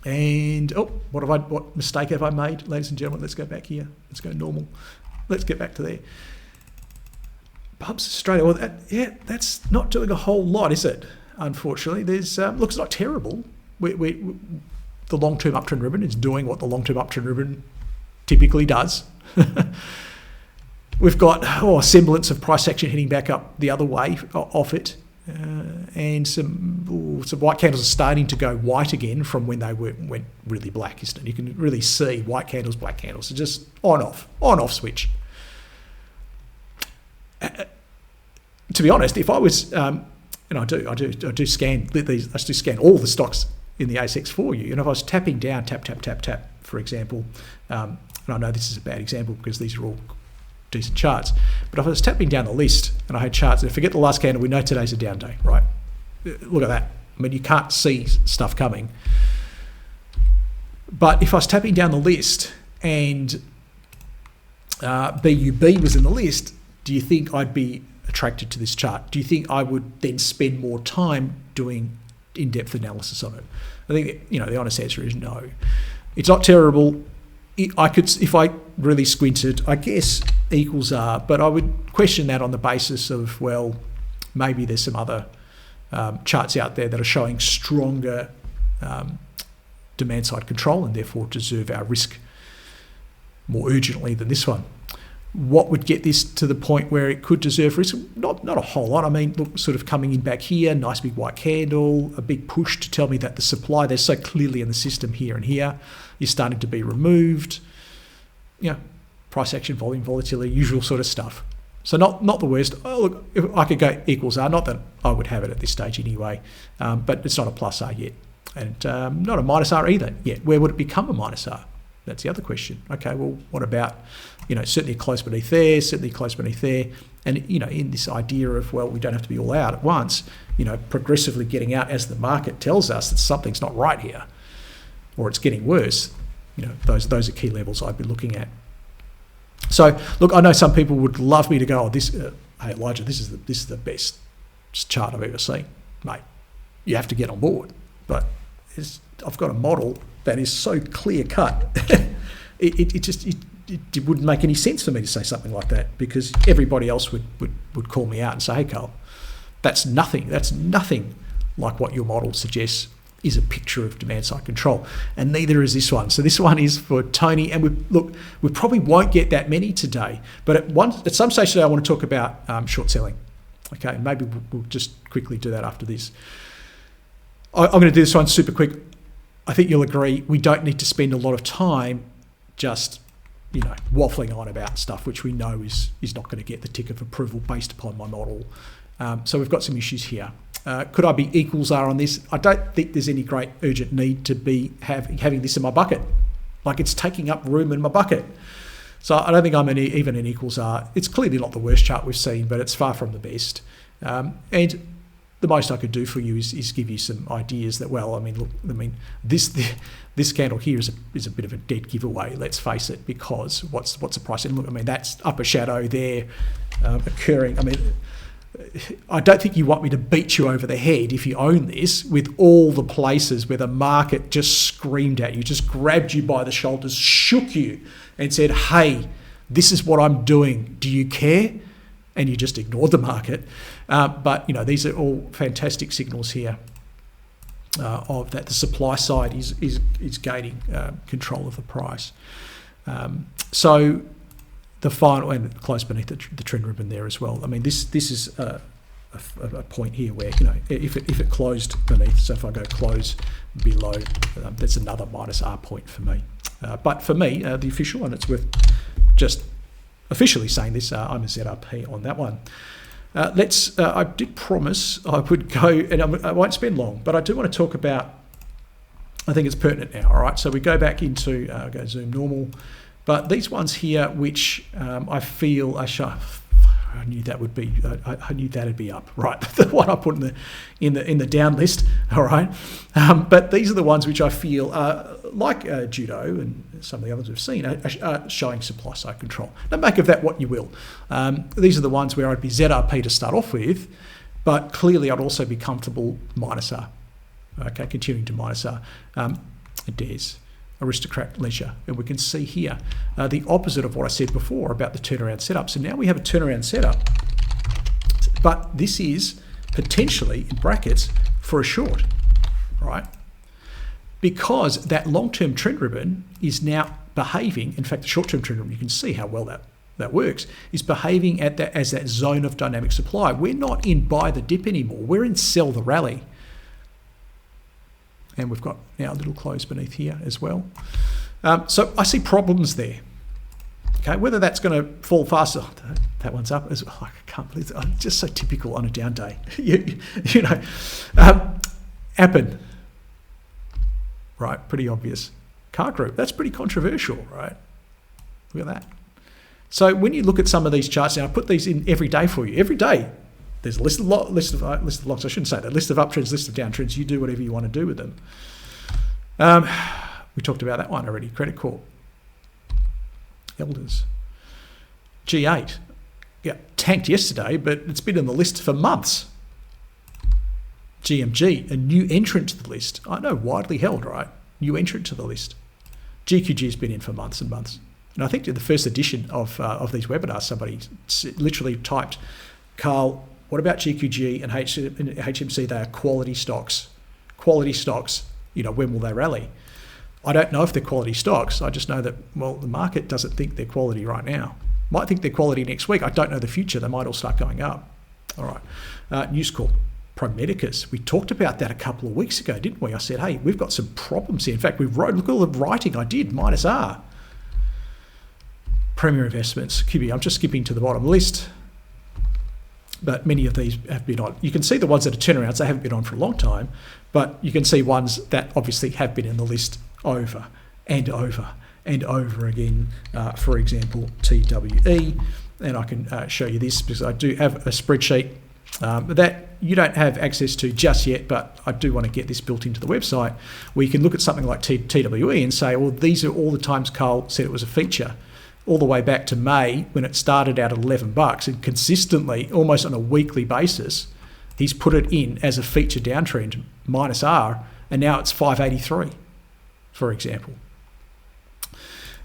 And what mistake have I made, ladies and gentlemen? Let's go back here. Let's go normal. Let's get back to there. Bubs Australia. Well, that's not doing a whole lot, is it? Unfortunately, there's looks not terrible. The long-term uptrend ribbon is doing what the long-term uptrend ribbon typically does. We've got a semblance of price action heading back up the other way off it, and some white candles are starting to go white again from when they went really black, isn't it? You can really see white candles, black candles. So just on-off switch. To be honest, if I was, and I do scan these. I do scan all the stocks in the ASX for you. And if I was tapping down, tap, for example, and I know this is a bad example because these are all decent charts, but if I was tapping down the list and I had charts, and forget the last candle, we know today's a down day, right? Look at that. I mean, you can't see stuff coming. But if I was tapping down the list and BUB was in the list, do you think I'd be attracted to this chart? Do you think I would then spend more time doing in-depth analysis on it? I think the honest answer is no. It's not terrible. I could, if I really squinted, I guess equals R, but I would question that on the basis of, well, maybe there's some other charts out there that are showing stronger demand side control and therefore deserve our risk more urgently than this one. What would get this to the point where it could deserve risk? Not a whole lot. I mean, look, sort of coming in back here, nice big white candle, a big push to tell me that the supply, they're so clearly in the system here and here, is starting to be removed. Price action, volume, volatility, usual sort of stuff. So not the worst. Oh, look, if I could go equals R, not that I would have it at this stage anyway, but it's not a plus R yet. And not a minus R either yet. Where would it become a minus R? That's the other question. Okay, well, what about, certainly close beneath there, and, in this idea of, well, we don't have to be all out at once, progressively getting out as the market tells us that something's not right here, or it's getting worse. Those are key levels I'd be looking at. So, look, I know some people would love me to go, hey, Elijah, this is the best chart I've ever seen. Mate, you have to get on board. But I've got a model that is so clear cut, it wouldn't make any sense for me to say something like that, because everybody else would call me out and say, hey, Carl, that's nothing like what your model suggests is a picture of demand side control, and neither is this one. So this one is for Tony, and we probably won't get that many today, but at some stage today I want to talk about short selling. Okay, maybe we'll just quickly do that after this. I'm going to do this one super quick. I think you'll agree we don't need to spend a lot of time just waffling on about stuff which we know is not going to get the tick of approval based upon my model. So we've got some issues here. Could I be equals R on this? I don't think there's any great urgent need to be having this in my bucket. Like, it's taking up room in my bucket. So I don't think I'm even an equals R. It's clearly not the worst chart we've seen, but it's far from the best. And the most I could do for you is give you some ideas that, well, this candle here is a bit of a dead giveaway, let's face it, because what's the price? And look, that's upper shadow there occurring. I don't think you want me to beat you over the head if you own this with all the places where the market just screamed at you, just grabbed you by the shoulders, shook you and said, hey, this is what I'm doing. Do you care? And you just ignored the market. But these are all fantastic signals here of that the supply side is gaining control of the price. So the final, and close beneath the trend ribbon there as well. This is a a point here where, if it closed beneath, so if I go close below, that's another minus R point for me. But for me, the official, and it's worth just officially saying this, I'm a ZRP on that one. I did promise I would go, and I won't spend long, but I do want to talk about, I think it's pertinent now, all right? So we go back into, go zoom normal, but these ones here, which I feel I knew that would be. I knew that'd be up, right? The one I put in the down list, all right. But these are the ones which I feel, like Judo and some of the others we've seen, are showing supply side control. Now make of that what you will. These are the ones where I'd be ZRP to start off with, but clearly I'd also be comfortable minus R. Okay, continuing to minus R. Des. Aristocrat leisure, and we can see here the opposite of what I said before about the turnaround setup. So now we have a turnaround setup, but this is potentially, in brackets, for a short, right? Because that long-term trend ribbon is now behaving, in fact the short-term trend ribbon, you can see how well that works, is behaving as that zone of dynamic supply. We're not in buy the dip anymore, we're in sell the rally. And we've got now a little close beneath here as well. So I see problems there. Okay, whether that's going to fall faster, that one's up. I can't believe it. It's just so typical on a down day. Appen, right? Pretty obvious. Car Group, that's pretty controversial, right? Look at that. So when you look at some of these charts, now I put these in every day for you. Every day, there's a list of lots. I shouldn't say that. List of uptrends, list of downtrends. You do whatever you want to do with them. We talked about that one already. Credit Corp, Elders, G8. Yeah, tanked yesterday, but it's been in the list for months. GMG, a new entrant to the list. I know, widely held, right? New entrant to the list. GQG has been in for months and months. And I think in the first edition of these webinars, somebody literally typed, Carl, what about GQG and HMC? They are quality stocks. Quality stocks, when will they rally? I don't know if they're quality stocks. I just know that, well, the market doesn't think they're quality right now. Might think they're quality next week. I don't know the future. They might all start going up. All right. News Corp, Medicus. We talked about that a couple of weeks ago, didn't we? I said, hey, we've got some problems here. In fact, look at all the writing I did, minus R. Premier Investments, QB. I'm just skipping to the bottom list. But many of these have been on. You can see the ones that are turnarounds, they haven't been on for a long time, but you can see ones that obviously have been in the list over and over and over again. For example, TWE, and I can show you this because I do have a spreadsheet that you don't have access to just yet, but I do want to get this built into the website where you can look at something like TWE and say, well, these are all the times Carl said it was a feature, all the way back to May when it started out at $11, and consistently, almost on a weekly basis, he's put it in as a feature downtrend, minus R, and now it's 583, for example.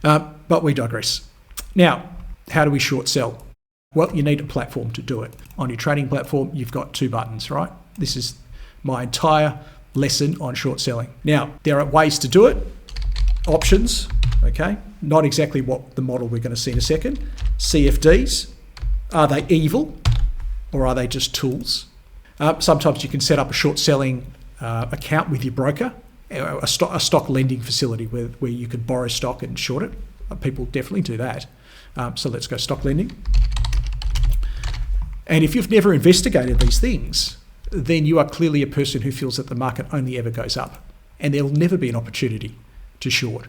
But we digress. Now, how do we short sell? Well, you need a platform to do it. On your trading platform, you've got two buttons, right? This is my entire lesson on short selling. Now, there are ways to do it, options, okay? Not exactly what the model we're going to see in a second. CFDs, are they evil or are they just tools? Sometimes you can set up a short selling account with your broker, a stock lending facility where you could borrow stock and short it. People definitely do that. So let's go stock lending. And if you've never investigated these things, then you are clearly a person who feels that the market only ever goes up and there'll never be an opportunity to short.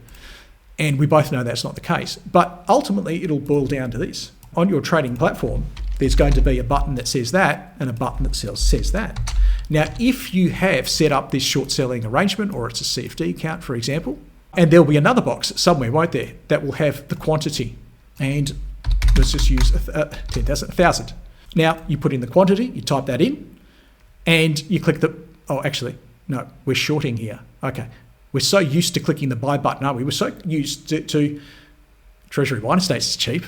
And we both know that's not the case. But ultimately, it'll boil down to this. On your trading platform, there's going to be a button that says that and a button that says that. Now, if you have set up this short selling arrangement, or it's a CFD account, for example, and there'll be another box somewhere, won't there, that will have the quantity. And let's just use 1,000. Now, you put in the quantity, you type that in, and you click the, oh, actually, no, we're shorting here. Okay. We're so used to clicking the buy button, aren't we? We're so used to Treasury Wine Estates is cheap,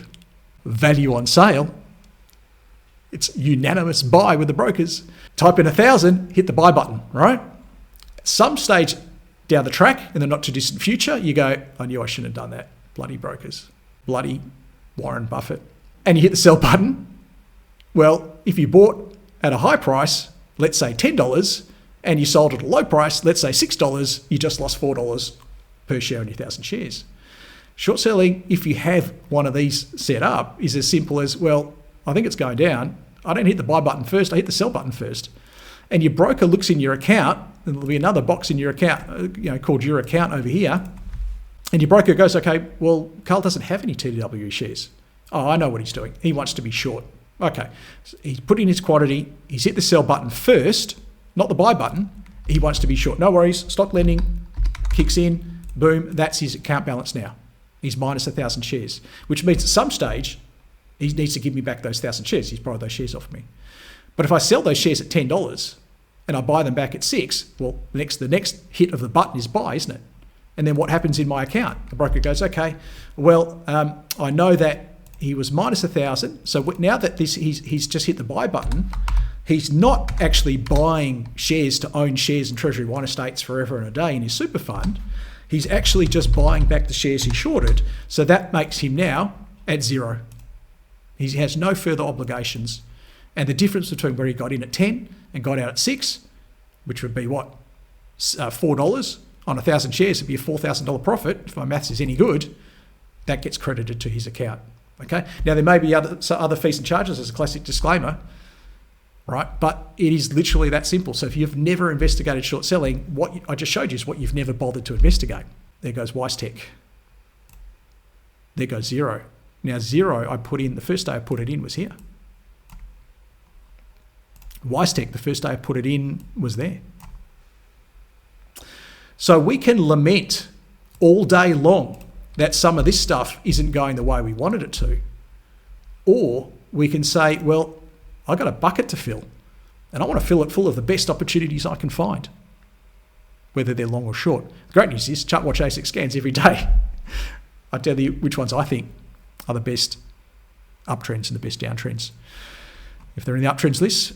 value on sale. It's unanimous buy with the brokers. Type in 1,000, hit the buy button, right? At some stage down the track in the not too distant future, you go, I knew I shouldn't have done that. Bloody brokers, bloody Warren Buffett. And you hit the sell button. Well, if you bought at a high price, let's say $10, and you sold at a low price, let's say $6, you just lost $4 per share on your 1,000 shares. Short selling, if you have one of these set up, is as simple as, well, I think it's going down. I don't hit the buy button first, I hit the sell button first. And your broker looks in your account, and there'll be another box in your account, called your account over here. And your broker goes, okay, well, Carl doesn't have any TWE shares. Oh, I know what he's doing. He wants to be short. Okay, so he's put in his quantity. He's hit the sell button first, not the buy button. He wants to be short. No worries. Stock lending kicks in. Boom. That's his account balance now. He's minus 1,000 shares, which means at some stage, he needs to give me back those 1,000 shares. He's borrowed those shares off me. But if I sell those shares at $10 and I buy them back at $6, well, the next hit of the button is buy, isn't it? And then what happens in my account? The broker goes, okay, well, I know that he was minus 1,000. So now that he's just hit the buy button, he's not actually buying shares to own shares in Treasury Wine Estates forever and a day in his super fund. He's actually just buying back the shares he shorted. So that makes him now at zero. He has no further obligations. And the difference between where he got in at 10 and got out at 6, which would be what? $4 on 1,000 shares, it'd be a $4,000 profit. If my maths is any good, that gets credited to his account. Okay. Now there may be other fees and charges as a classic disclaimer, right? But it is literally that simple. So if you've never investigated short selling, what I just showed you is what you've never bothered to investigate. There goes Wisetech. There goes Xero. Now Xero, I put in, the first day I put it in was here. Wisetech, the first day I put it in was there. So we can lament all day long that some of this stuff isn't going the way we wanted it to. Or we can say, well, I got a bucket to fill and I want to fill it full of the best opportunities I can find, whether they're long or short. The great news is ChartWatch ASX scans every day. I tell you which ones I think are the best uptrends and the best downtrends. If they're in the uptrends list,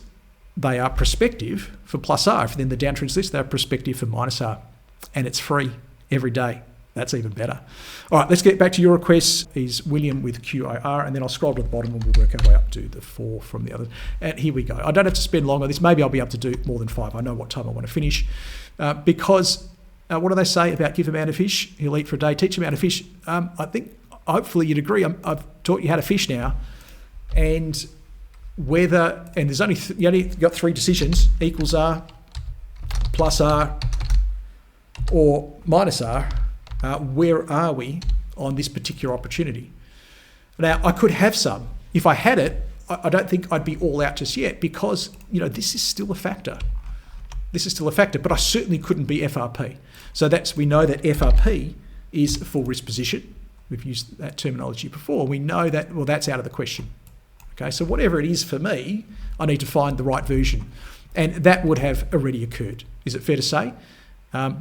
they are prospective for plus R. If they're in the downtrends list, they're prospective for minus R. And it's free every day. That's even better. All right, let's get back to your requests. Is William with QIR, and then I'll scroll to the bottom and we'll work our way up to the 4 from the other. And here we go. I don't have to spend long on this. Maybe I'll be able to do more than 5. I know what time I want to finish. Because what do they say about give a man a fish? He'll eat for a day. Teach a man a fish. I think hopefully you'd agree. I've taught you how to fish now. And whether, and there's only, you only got 3 decisions, equals R, plus R, or minus R. Where are we on this particular opportunity? Now, I could have some. If I had it, I don't think I'd be all out just yet because, this is still a factor. This is still a factor, but I certainly couldn't be FRP. So we know that FRP is full risk position. We've used that terminology before. We know that, well, that's out of the question. Okay, so whatever it is for me, I need to find the right version. And that would have already occurred. Is it fair to say?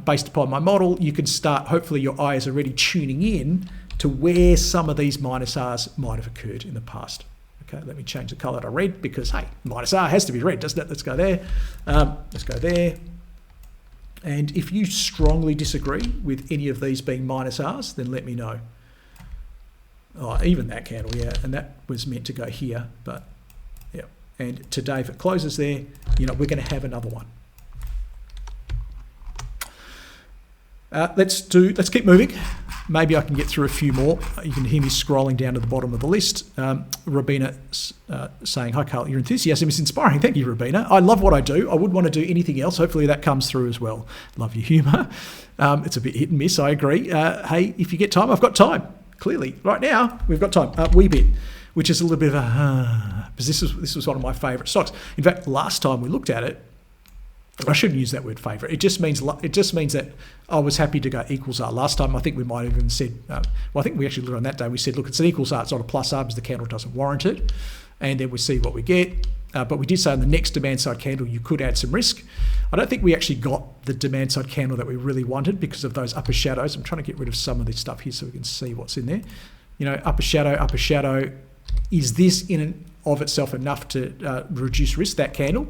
Based upon my model, you can start, hopefully your eye is already tuning in to where some of these minus R's might have occurred in the past. Okay, let me change the colour to red because, hey, minus R has to be red, doesn't it? Let's go there. Let's go there. And if you strongly disagree with any of these being minus R's, then let me know. Oh, even that candle, yeah, and that was meant to go here, but yeah. And today, if it closes there, we're going to have another one. Let's keep moving. Maybe I can get through a few more. You can hear me scrolling down to the bottom of the list. Rubina saying, hi Carl, your enthusiasm is inspiring. Thank you, Rubina. I love what I do. I wouldn't want to do anything else. Hopefully that comes through as well. Love your humour. It's a bit hit and miss, I agree. Hey, if you get time, I've got time. Clearly, right now, we've got time. Weebit, which is a little bit of because this was one of my favourite stocks. In fact, last time we looked at it, I shouldn't use that word favourite. It just means that I was happy to go equals R. Last time, I think we might have even said, I think we actually looked on that day. We said, look, it's an equals R. It's not a plus R because the candle doesn't warrant it. And then we see what we get. But we did say on the next demand side candle, you could add some risk. I don't think we actually got the demand side candle that we really wanted because of those upper shadows. I'm trying to get rid of some of this stuff here so we can see what's in there. Upper shadow. Is this in and of itself enough to reduce risk, that candle?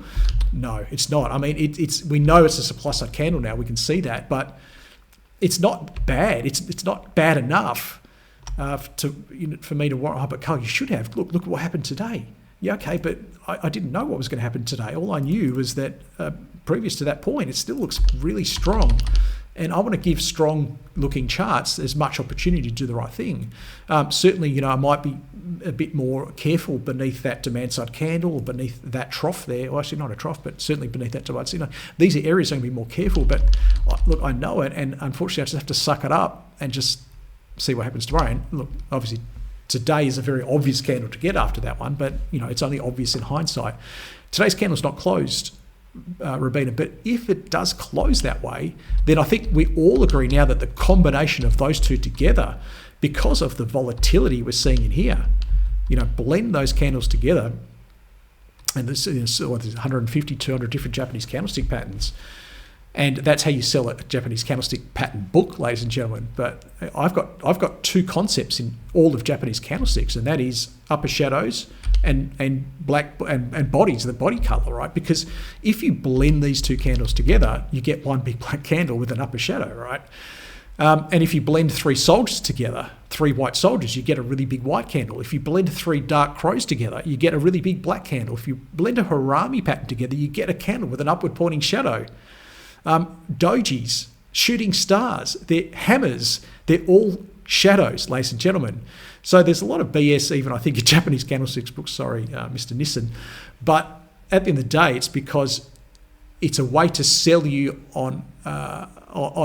No, it's not. I mean, we know it's a supply side candle now. We can see that, but it's not bad. It's not bad enough for me to warrant. Oh, but Carl, you should have. Look what happened today. Yeah, okay, but I didn't know what was going to happen today. All I knew was that previous to that point, it still looks really strong. And I want to give strong-looking charts as much opportunity to do the right thing. Certainly, I might be a bit more careful beneath that demand-side candle or beneath that trough there. Well, actually, not a trough, but certainly beneath that demand. These are areas I'm going to be more careful. But look, I know it, and unfortunately, I just have to suck it up and just see what happens tomorrow. And look, obviously, today is a very obvious candle to get after that one, but it's only obvious in hindsight. Today's candle's not closed, Robina, but if it does close that way, then I think we all agree now that the combination of those two together, because of the volatility we're seeing in here, blend those candles together, and there's 150, 200 different Japanese candlestick patterns. And that's how you sell a Japanese candlestick pattern book, ladies and gentlemen. But I've got two concepts in all of Japanese candlesticks, and that is upper shadows and black and bodies, the body color, right? Because if you blend these two candles together, you get one big black candle with an upper shadow, right? And if you blend three soldiers together, three white soldiers, you get a really big white candle. If you blend three dark crows together, you get a really big black candle. If you blend a harami pattern together, you get a candle with an upward pointing shadow. Dojis, shooting stars, they're hammers, they're all shadows, ladies and gentlemen. So there's a lot of BS, even I think in Japanese candlesticks books, sorry, Mr. Nissen. But at the end of the day, it's because it's a way to sell you on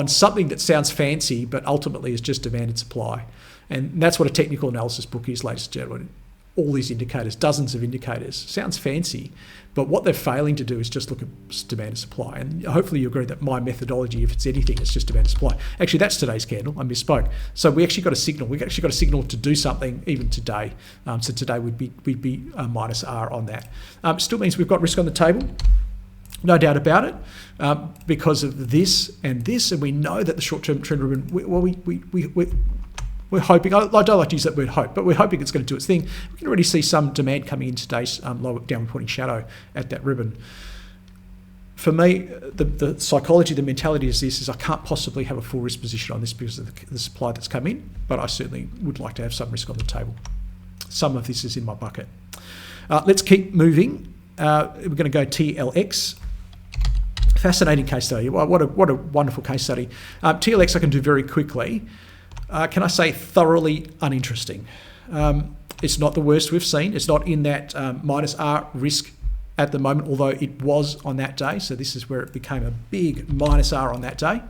something that sounds fancy, but ultimately is just demand and supply. And that's what a technical analysis book is, ladies and gentlemen. All these indicators, dozens of indicators. Sounds fancy, but what they're failing to do is just look at demand and supply. And hopefully you agree that my methodology, if it's anything, it's just demand and supply. Actually, that's today's candle. I misspoke. So we actually got a signal. We actually got a signal to do something even today. So today we'd be minus R on that. Still means we've got risk on the table. No doubt about it, because of this, and we know that the short-term trend ribbon, we're hoping, I don't like to use that word hope, but we're hoping it's going to do its thing. We can already see some demand coming in today's lower downward pointing shadow at that ribbon. For me, the psychology, the mentality is I can't possibly have a full risk position on this because of the supply that's come in, but I certainly would like to have some risk on the table. Some of this is in my bucket. Let's keep moving. We're going to go TLX. Fascinating case study. What a wonderful case study. TLX I can do very quickly. Can I say thoroughly uninteresting? It's not the worst we've seen. It's not in that minus R risk at the moment, although it was on that day. So this is where it became a big minus R on that day.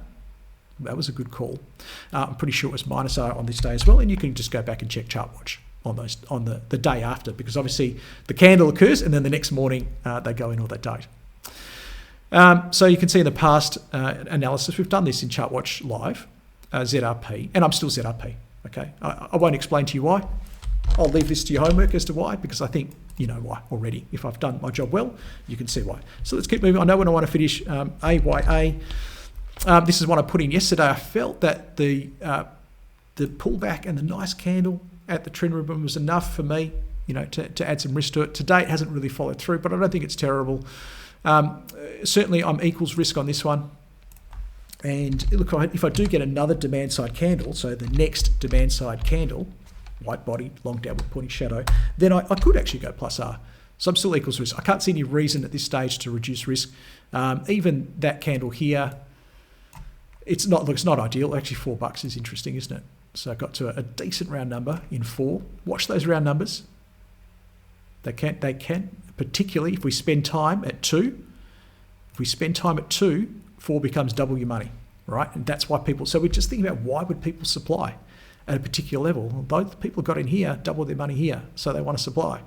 That was a good call. I'm pretty sure it was minus R on this day as well. And you can just go back and check ChartWatch on the day after, because obviously the candle occurs and then the next morning they go in or they don't. So you can see in the past analysis, we've done this in ChartWatch Live, ZRP, and I'm still ZRP, okay? I won't explain to you why. I'll leave this to your homework as to why, because I think you know why already. If I've done my job well, you can see why. So let's keep moving. I know when I want to finish AYA. This is one I put in yesterday. I felt that the pullback and the nice candle at the trend ribbon was enough for me, to add some risk to it. Today it hasn't really followed through, but I don't think it's terrible. Certainly I'm equals risk on this one. And look, if I do get another demand side candle, so the next demand side candle, white body, long downward pointing shadow, then I could actually go plus R. So I'm still equals risk. I can't see any reason at this stage to reduce risk. Even that candle here, it's not ideal. Actually, $4 is interesting, isn't it? So I got to a decent round number in 4. Watch those round numbers. They can, particularly if we spend time at 2. If we spend time at 2, 4 becomes double your money, right? And that's why so we're just thinking about why would people supply at a particular level? Those people got in here, double their money here, so they want to supply.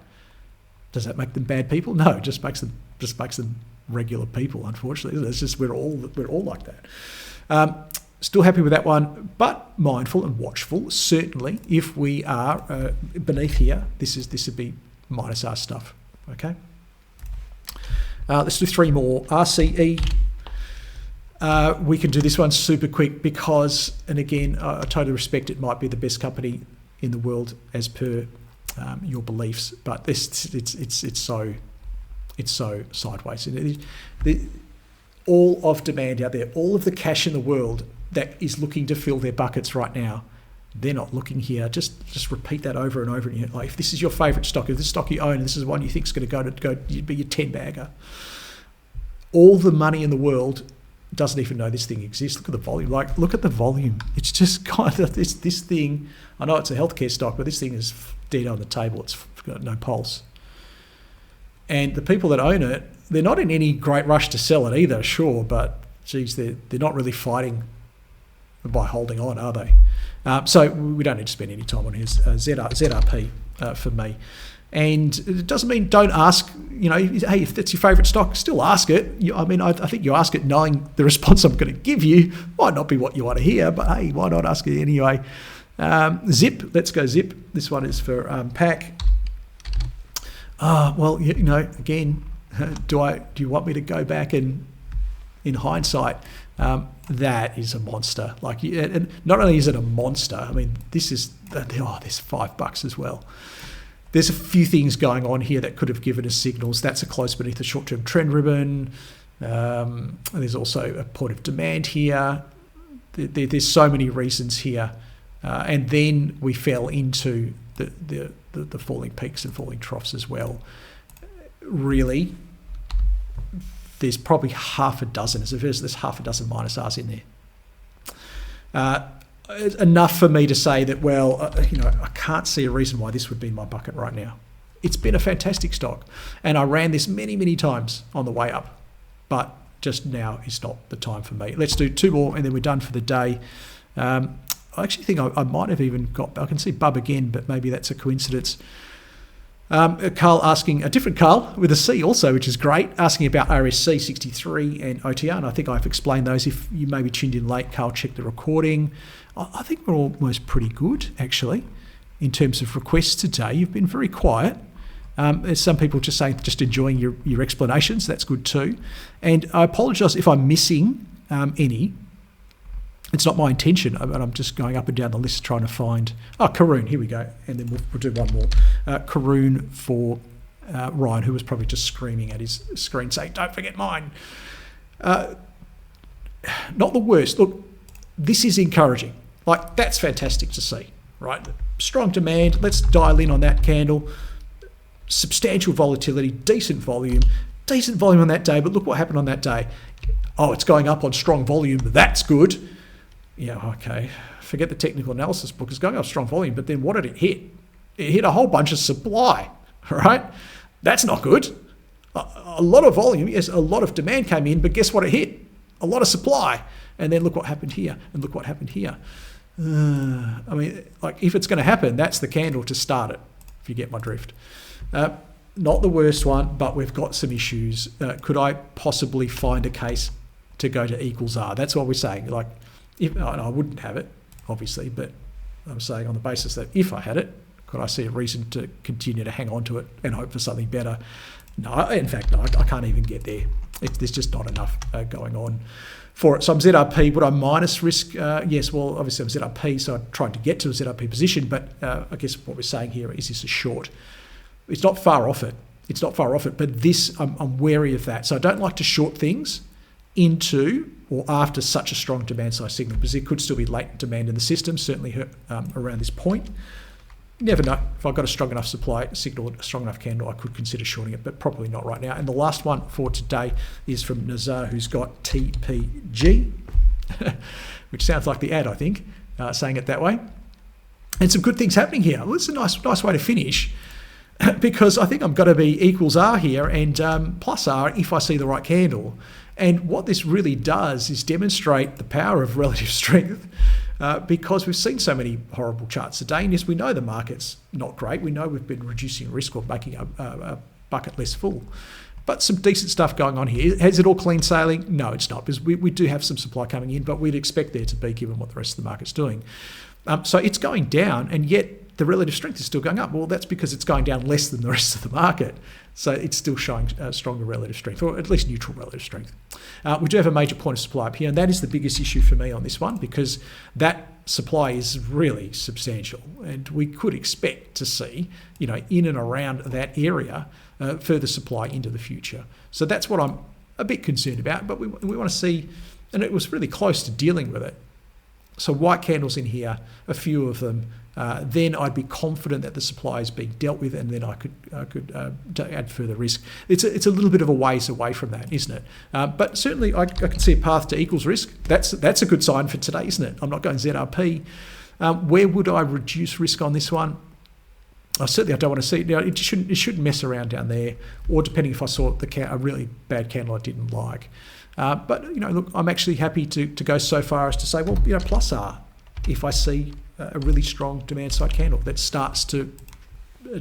Does that make them bad people? No, it just makes them regular people, unfortunately. It's just we're all like that. Still happy with that one, but mindful and watchful. Certainly, if we are beneath here, this would be minus R stuff. Okay. Let's do 3 more. RCE. We can do this one super quick because, and again, I totally respect it might be the best company in the world as per your beliefs, but it's so sideways. And all of demand out there, all of the cash in the world that is looking to fill their buckets right now, they're not looking here. Just repeat that over and over again. Like if this is your favourite stock, if this stock you own, and this is one you think is going to go be your 10-bagger, all the money in the world doesn't even know this thing exists. Look at the volume. Like, look at the volume. It's just kind of this thing. I know it's a healthcare stock, but this thing is dead on the table. It's got no pulse. And the people that own it, they're not in any great rush to sell it either, sure, but geez, they're not really fighting by holding on, are they? So we don't need to spend any time on his ZRP for me. And it doesn't mean don't ask, hey, if that's your favourite stock, still ask it. I think you ask it knowing the response I'm going to give you might not be what you want to hear, but hey, why not ask it anyway? Zip, let's go Zip. This one is for PAC. Again, do you want me to go back and, in hindsight, that is a monster. Like, and not only is it a monster, I mean, this is, there's $5 as well. There's a few things going on here that could have given us signals. That's a close beneath the short-term trend ribbon. There's also a point of demand here. There's so many reasons here. And then we fell into the falling peaks and falling troughs as well. Really, there's probably half a dozen, there's half a dozen minus R's in there. Enough for me to say that, I can't see a reason why this would be in my bucket right now. It's been a fantastic stock, and I ran this many, many times on the way up, but just now is not the time for me. Let's do two more, and then we're done for the day. I actually think I might have even I can see Bub again, but maybe that's a coincidence. Carl asking, a different Carl with a C also, which is great, asking about RSC 63 and OTR, and I think I've explained those. If you maybe tuned in late, Carl, check the recording. I think we're almost pretty good, actually, in terms of requests today. You've been very quiet. There's some people just saying, just enjoying your explanations. That's good too. And I apologise if I'm missing any. It's not my intention, but I'm just going up and down the list trying to find... Karoon, here we go. And then we'll do one more. Karoon for Ryan, who was probably just screaming at his screen saying, don't forget mine. Not the worst. Look, this is encouraging. Like, that's fantastic to see, right? Strong demand. Let's dial in on that candle. Substantial volatility, decent volume on that day. But look what happened on that day. It's going up on strong volume. That's good. Yeah, okay. Forget the technical analysis book. It's going up strong volume, but then what did it hit? It hit a whole bunch of supply, right? That's not good. A lot of volume, yes, a lot of demand came in, but guess what it hit? A lot of supply. And then look what happened here, and look what happened here. If it's going to happen, that's the candle to start it, if you get my drift. Not the worst one, but we've got some issues. Could I possibly find a case to go to equals R? That's what we're saying. I wouldn't have it, obviously, but I'm saying on the basis that if I had it, could I see a reason to continue to hang on to it and hope for something better? No, in fact, no, I can't even get there. There's just not enough going on for it. So I'm ZRP. Would I minus risk? Yes, well, obviously I'm ZRP, so I'm trying to get to a ZRP position, but I guess what we're saying here is this a short. It's not far off it. But this, I'm wary of that. So I don't like to short things into or after such a strong demand side signal, because there could still be latent demand in the system, certainly around this point. You never know. If I've got a strong enough supply signal, a strong enough candle, I could consider shorting it, but probably not right now. And the last one for today is from Nazar, who's got TPG, which sounds like the ad, I think, saying it that way. And some good things happening here. Well, it's a nice way to finish, because I think I'm going to be equals R here and plus R if I see the right candle. And what this really does is demonstrate the power of relative strength, because we've seen so many horrible charts today. And yes, we know the market's not great. We know we've been reducing risk or making a bucket less full. But some decent stuff going on here. Is it all clean sailing? No, it's not, because we do have some supply coming in, but we'd expect there to be, given what the rest of the market's doing. So it's going down, and yet the relative strength is still going up. Well, that's because it's going down less than the rest of the market. So it's still showing stronger relative strength, or at least neutral relative strength. We do have a major point of supply up here, and that is the biggest issue for me on this one, because that supply is really substantial, and we could expect to see, in and around that area, further supply into the future. So that's what I'm a bit concerned about, but we want to see, and it was really close to dealing with it So white candles in here, a few of them, then I'd be confident that the supply is being dealt with, and then I could add further risk. It's a little bit of a ways away from that, isn't it? But certainly I can see a path to equals risk. That's a good sign for today, isn't it? I'm not going ZRP. Where would I reduce risk on this one? Certainly I don't want to see it. Now, it shouldn't mess around down there, or depending if I saw a really bad candle I didn't like. But look, I'm actually happy to go so far as to say, well, plus R, if I see a really strong demand side candle that starts to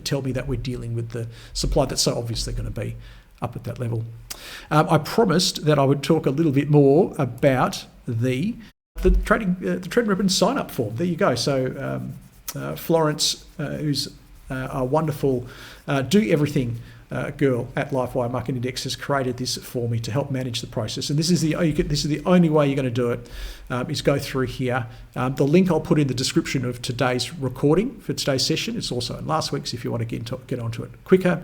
tell me that we're dealing with the supply that's so obviously going to be up at that level. I promised that I would talk a little bit more about the trading ribbon sign up form. There you go. So Florence, who's a wonderful do everything girl at LifeWire Market Index, has created this for me to help manage the process. And this is the only way you're going to do it, is go through here. The link I'll put in the description of today's recording for today's session. It's also in last week's if you want to get onto it quicker.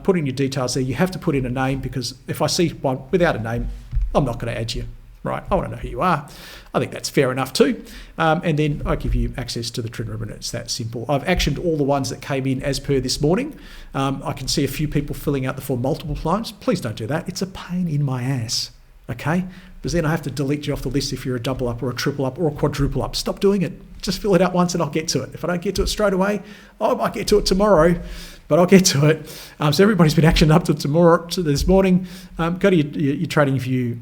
Put in your details there. You have to put in a name, because if I see one without a name, I'm not going to add you. Right, I want to know who you are. I think that's fair enough too. And then I give you access to the trend ribbon. It's that simple. I've actioned all the ones that came in as per this morning. I can see a few people filling out the form multiple times. Please don't do that. It's a pain in my ass, okay? Because then I have to delete you off the list if you're a double up or a triple up or a quadruple up. Stop doing it. Just fill it out once and I'll get to it. If I don't get to it straight away, I might get to it tomorrow, but I'll get to it. So everybody's been actioned up to this morning. Go to your Trading View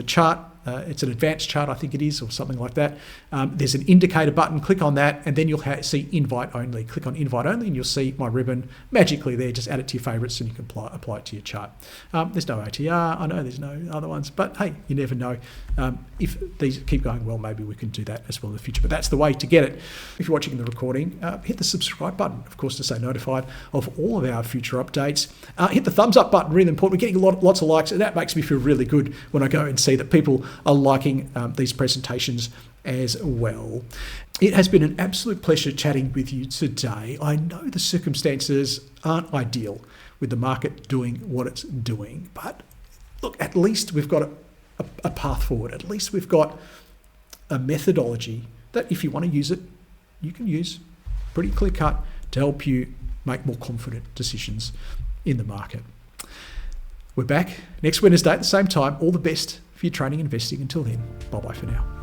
chart. It's an advanced chart, I think it is, or something like that. There's an indicator button. Click on that, and then you'll see invite only. Click on invite only, and you'll see my ribbon magically there. Just add it to your favourites, and you can apply it to your chart. There's no OTR. I know there's no other ones, but hey, you never know. If these keep going well, maybe we can do that as well in the future. But that's the way to get it. If you're watching the recording, hit the subscribe button, of course, to stay notified of all of our future updates. Hit the thumbs up button, really important. We're getting lots of likes, and that makes me feel really good when I go and see that people are liking these presentations as well. It has been an absolute pleasure chatting with you today. I know the circumstances aren't ideal with the market doing what it's doing, but look, at least we've got a path forward. At least we've got a methodology that, if you want to use it, you can use pretty clear cut to help you make more confident decisions in the market. We're back next Wednesday at the same time. All the best for your trading and investing. Until then, bye-bye for now.